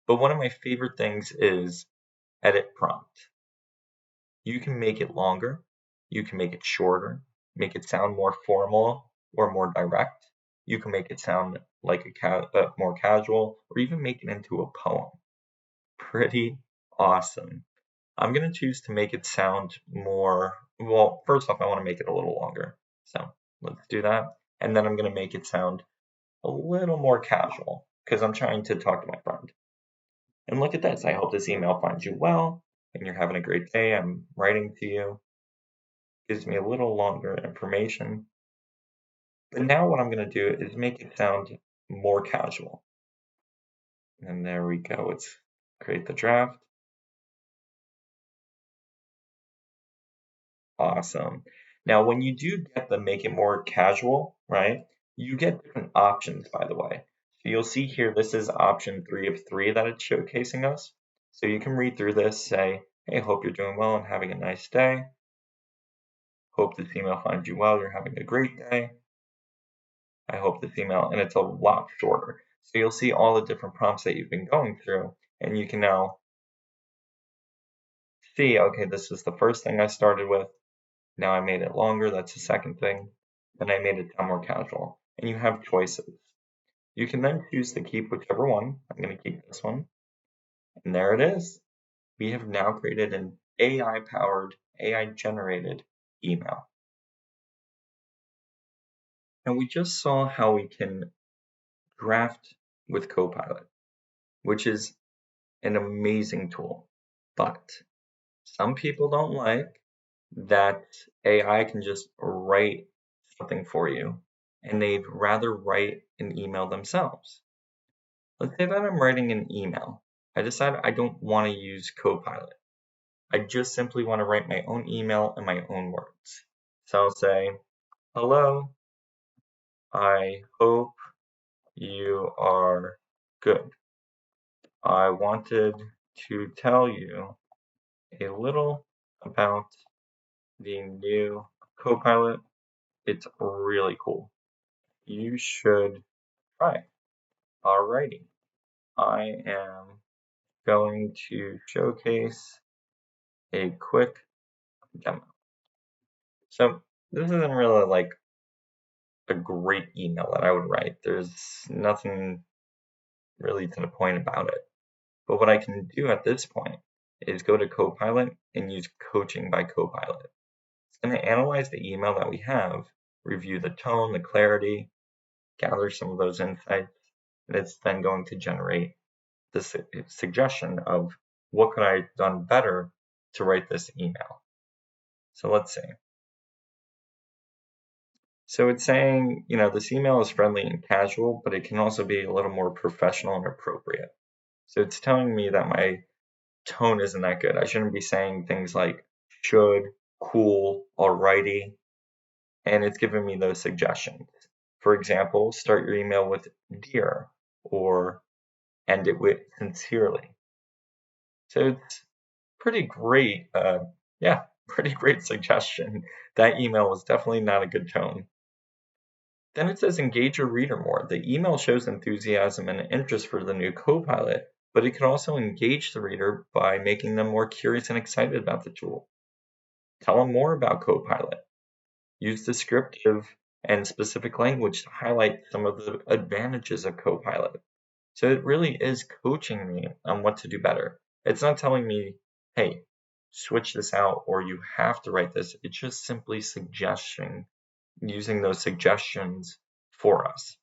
But one of my favorite things is edit prompt. You can make it longer, you can make it shorter, make it sound more formal or more direct. You can make it sound like more casual, or even make it into a poem. Pretty awesome. I'm going to choose to make it sound more, well, first off, I want to make it a little longer. So let's do that. And then I'm going to make it sound a little more casual because I'm trying to talk to my friend. And look at this. I hope this email finds you well and you're having a great day. I'm writing to you. Gives me a little longer information. But now what I'm going to do is make it sound more casual. And there we go. Let's create the draft. Awesome. Now, when you do get the make it more casual, right, you get different options, by the way. So you'll see here, this is option 3 of 3 that it's showcasing us. So you can read through this, say, hey, hope you're doing well and having a nice day. Hope this email finds you well, you're having a great day. I hope this email, and it's a lot shorter. So you'll see all the different prompts that you've been going through, and you can now see, okay, this is the first thing I started with. Now I made it longer, that's the second thing. Then I made it sound more casual. And you have choices. You can then choose to keep whichever one. I'm going to keep this one. And there it is. We have now created an AI-powered, AI-generated email. And we just saw how we can draft with Copilot, which is an amazing tool. But some people don't like that AI can just write something for you, and they'd rather write an email themselves. Let's say that I'm writing an email. I decide I don't want to use Copilot. I just simply want to write my own email in my own words. So I'll say, hello, I hope you are good. I wanted to tell you a little about the new Copilot. It's really cool. You should try it. Alrighty. I am going to showcase a quick demo. So this isn't really like a great email that I would write. There's nothing really to the point about it. But what I can do at this point is go to Copilot and use Coaching by Copilot. It's going to analyze the email that we have, review the tone, the clarity, gather some of those insights, and it's then going to generate this suggestion of what could I have done better to write this email. So let's see. So it's saying, this email is friendly and casual, but it can also be a little more professional and appropriate. So it's telling me that my tone isn't that good. I shouldn't be saying things like should, cool, alrighty, and it's giving me those suggestions. For example, start your email with dear or end it with sincerely. So it's pretty great. Pretty great suggestion. That email was definitely not a good tone. Then it says engage your reader more. The email shows enthusiasm and interest for the new Copilot, but it can also engage the reader by making them more curious and excited about the tool. Tell them more about Copilot. Use descriptive and specific language to highlight some of the advantages of Copilot. So it really is coaching me on what to do better. It's not telling me, hey, switch this out or you have to write this. It's just simply using those suggestions for us.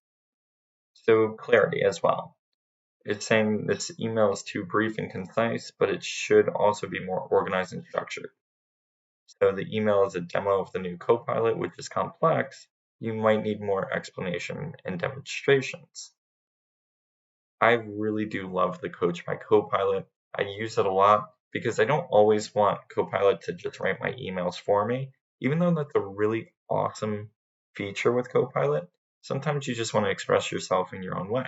So clarity as well. It's saying this email is too brief and concise, but it should also be more organized and structured. So the email is a demo of the new Copilot, which is complex. You might need more explanation and demonstrations. I really do love the Coach by Copilot. I use it a lot because I don't always want Copilot to just write my emails for me. Even though that's a really awesome feature with Copilot, sometimes you just want to express yourself in your own way.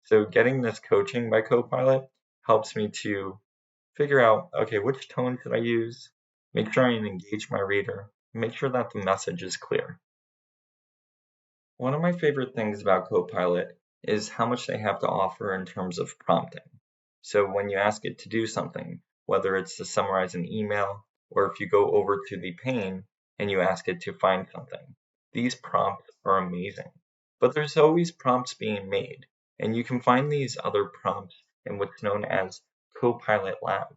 So getting this coaching by Copilot helps me to figure out, okay, which tone should I use? Make sure I engage my reader. Make sure that the message is clear. One of my favorite things about Copilot is how much they have to offer in terms of prompting. So when you ask it to do something, whether it's to summarize an email, or if you go over to the pane and you ask it to find something, these prompts are amazing. But there's always prompts being made, and you can find these other prompts in what's known as Copilot Lab.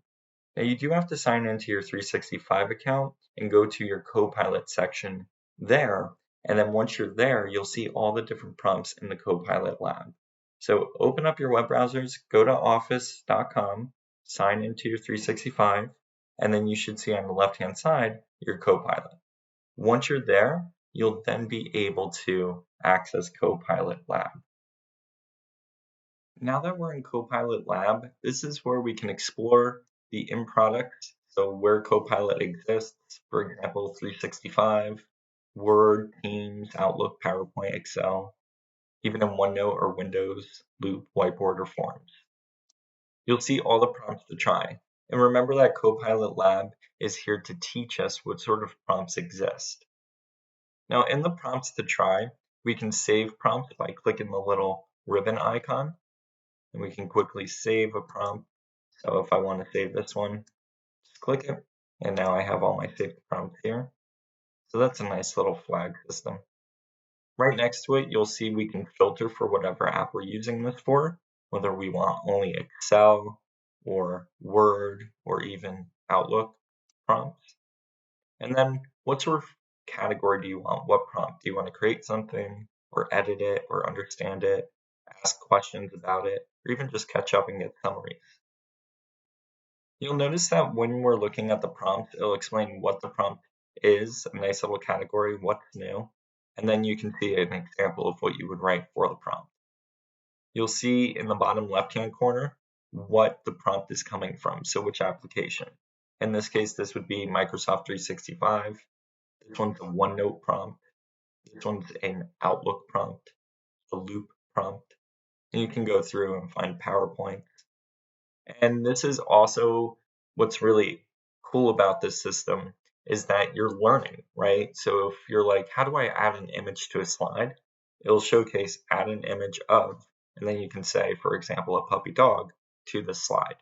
Now you do have to sign into your 365 account and go to your Copilot section there. And then once you're there, you'll see all the different prompts in the Copilot Lab. So open up your web browsers, go to office.com, sign into your 365, and then you should see on the left-hand side your Copilot. Once you're there, you'll then be able to access Copilot Lab. Now that we're in Copilot Lab, this is where we can explore the in products. So where Copilot exists, for example, 365, Word, Teams, Outlook, PowerPoint, Excel, even in OneNote or Windows, Loop, Whiteboard, or Forms. You'll see all the prompts to try. And remember that Copilot Lab is here to teach us what sort of prompts exist. Now in the prompts to try, we can save prompts by clicking the little ribbon icon. And we can quickly save a prompt. So if I want to save this one, just click it. And now I have all my saved prompts here. So that's a nice little flag system. Right next to it, you'll see we can filter for whatever app we're using this for, whether we want only Excel or Word or even Outlook prompts. And then what sort of category do you want? What prompt? Do you want to create something or edit it or understand it, ask questions about it, or even just catch up and get summaries? You'll notice that when we're looking at the prompt, it'll explain what the prompt is, a nice little category, what's new, and then you can see an example of what you would write for the prompt. You'll see in the bottom left-hand corner what the prompt is coming from, so which application. In this case, this would be Microsoft 365. This one's a OneNote prompt. This one's an Outlook prompt, a Loop prompt. And you can go through and find PowerPoint. And this is also what's really cool about this system is that you're learning, right? So if you're like, how do I add an image to a slide? It'll showcase add an image of, and then you can say, for example, a puppy dog to the slide.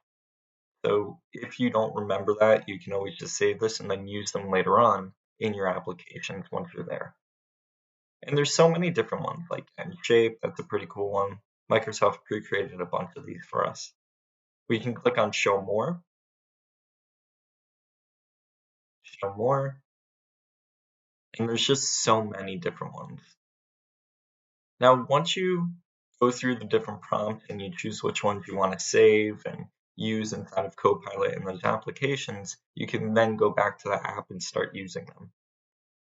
So if you don't remember that, you can always just save this and then use them later on in your applications once you're there. And there's so many different ones, like EndShape, that's a pretty cool one. Microsoft pre-created a bunch of these for us. We can click on Show More, and there's just so many different ones. Now, once you go through the different prompts and you choose which ones you want to save and use inside of Copilot in those applications, you can then go back to the app and start using them.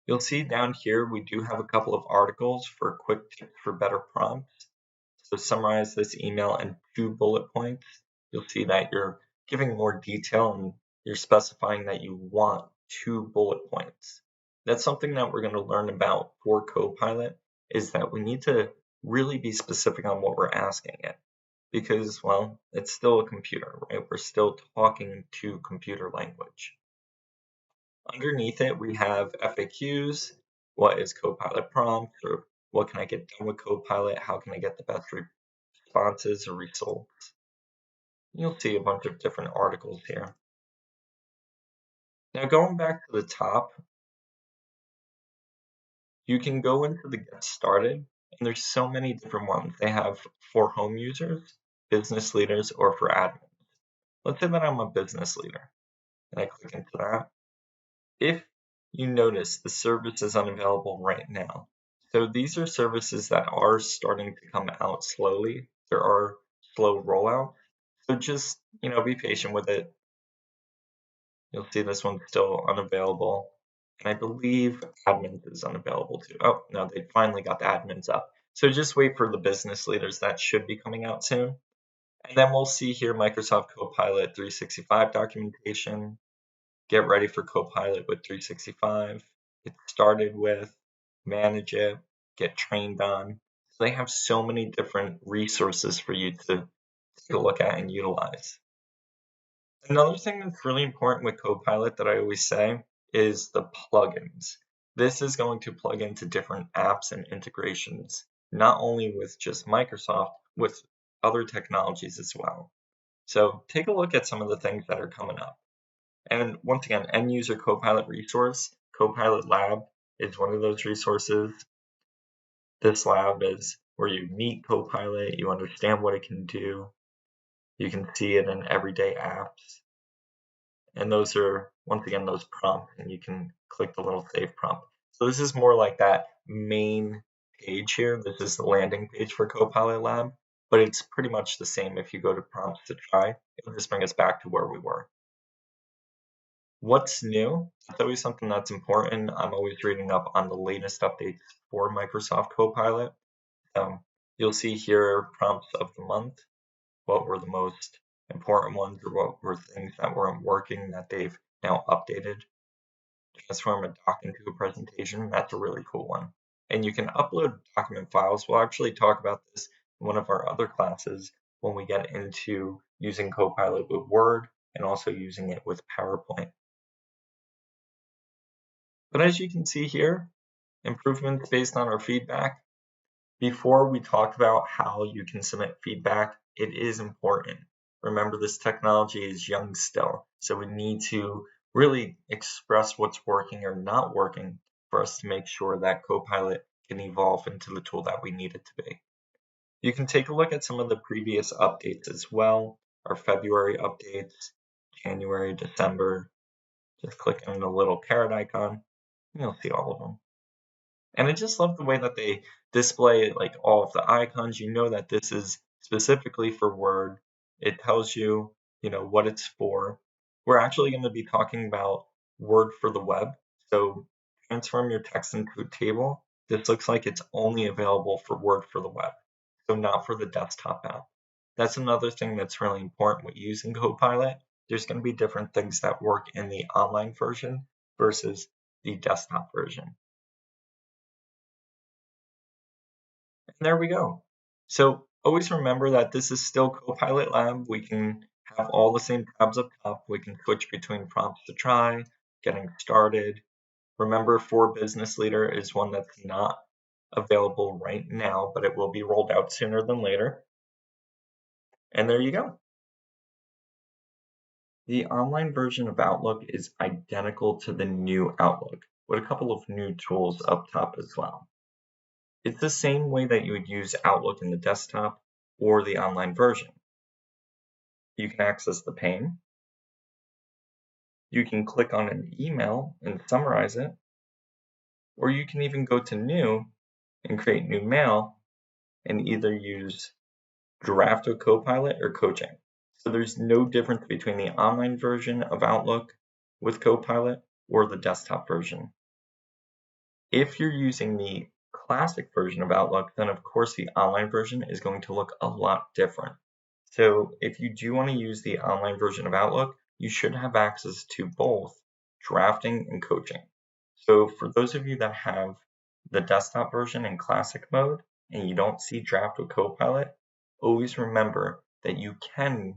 You'll see down here we do have a couple of articles for quick tips for better prompts. So summarize this email in 2 bullet points. You'll see that you're giving more detail and you're specifying that you want 2 bullet points. That's something that we're going to learn about for Copilot, is that we need to really be specific on what we're asking it, because, well, it's still a computer, right? We're still talking to computer language. Underneath it, we have FAQs, what is Copilot prompt, or what can I get done with Copilot, how can I get the best responses or results. You'll see a bunch of different articles here. Now going back to the top, you can go into the Get Started, and there's so many different ones. They have for home users, business leaders, or for admins. Let's say that I'm a business leader, and I click into that. If you notice, the service is unavailable right now. So these are services that are starting to come out slowly. There are slow rollouts. So just, be patient with it. You'll see this one's still unavailable. And I believe admins is unavailable too. Oh, no, they finally got the admins up. So just wait for the business leaders. That should be coming out soon. And then we'll see here Microsoft Copilot 365 documentation. Get ready for Copilot with 365, get started with, manage it, get trained on. So they have so many different resources for you to take a look at and utilize. Another thing that's really important with Copilot that I always say is the plugins. This is going to plug into different apps and integrations, not only with just Microsoft, with other technologies as well. So take a look at some of the things that are coming up. And once again, end user Copilot resource, Copilot Lab is one of those resources. This lab is where you meet Copilot, you understand what it can do, you can see it in everyday apps. And those are, once again, those prompts, and you can click the little save prompt. So this is more like that main page here. This is the landing page for Copilot Lab, but it's pretty much the same. If you go to prompts to try, it'll just bring us back to where we were. What's new? That's always something that's important. I'm always reading up on the latest updates for Microsoft Copilot. You'll see here prompts of the month. What were the most important ones, or what were things that weren't working that they've now updated? Transform a doc into a presentation. That's a really cool one. And you can upload document files. We'll actually talk about this in one of our other classes when we get into using Copilot with Word and also using it with PowerPoint. But as you can see here, improvements based on our feedback. Before we talk about how you can submit feedback, it is important. Remember, this technology is young still, so we need to really express what's working or not working for us to make sure that Copilot can evolve into the tool that we need it to be. You can take a look at some of the previous updates as well, our February updates, January, December. Just click on the little carrot icon. You'll see all of them. And I just love the way that they display like all of the icons. You know that this is specifically for Word. It tells you, what it's for. We're actually going to be talking about Word for the web. So transform your text into a table. This looks like it's only available for Word for the web, so not for the desktop app. That's another thing that's really important with using Copilot. There's going to be different things that work in the online version versus the desktop version. And there we go. So always remember that this is still Copilot Lab. We can have all the same tabs up top. We can switch between prompts to try, getting started. Remember, for business leader is one that's not available right now, but it will be rolled out sooner than later. And there you go. The online version of Outlook is identical to the new Outlook. with a couple of new tools up top as well. It's the same way that you would use Outlook in the desktop or the online version. You can access the pane. You can click on an email and summarize it, or you can even go to New and create new mail and either use Draft with Copilot or Coaching. So there's no difference between the online version of Outlook with Copilot or the desktop version. If you're using the classic version of Outlook, then of course the online version is going to look a lot different. So if you do want to use the online version of Outlook, you should have access to both drafting and coaching. So for those of you that have the desktop version in classic mode and you don't see Draft with Copilot, always remember that you can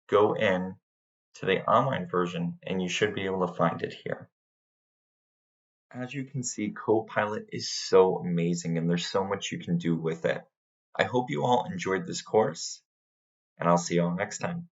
go in to the online version and you should be able to find it here. As you can see, Copilot is so amazing and there's so much you can do with it. I hope you all enjoyed this course, and I'll see you all next time.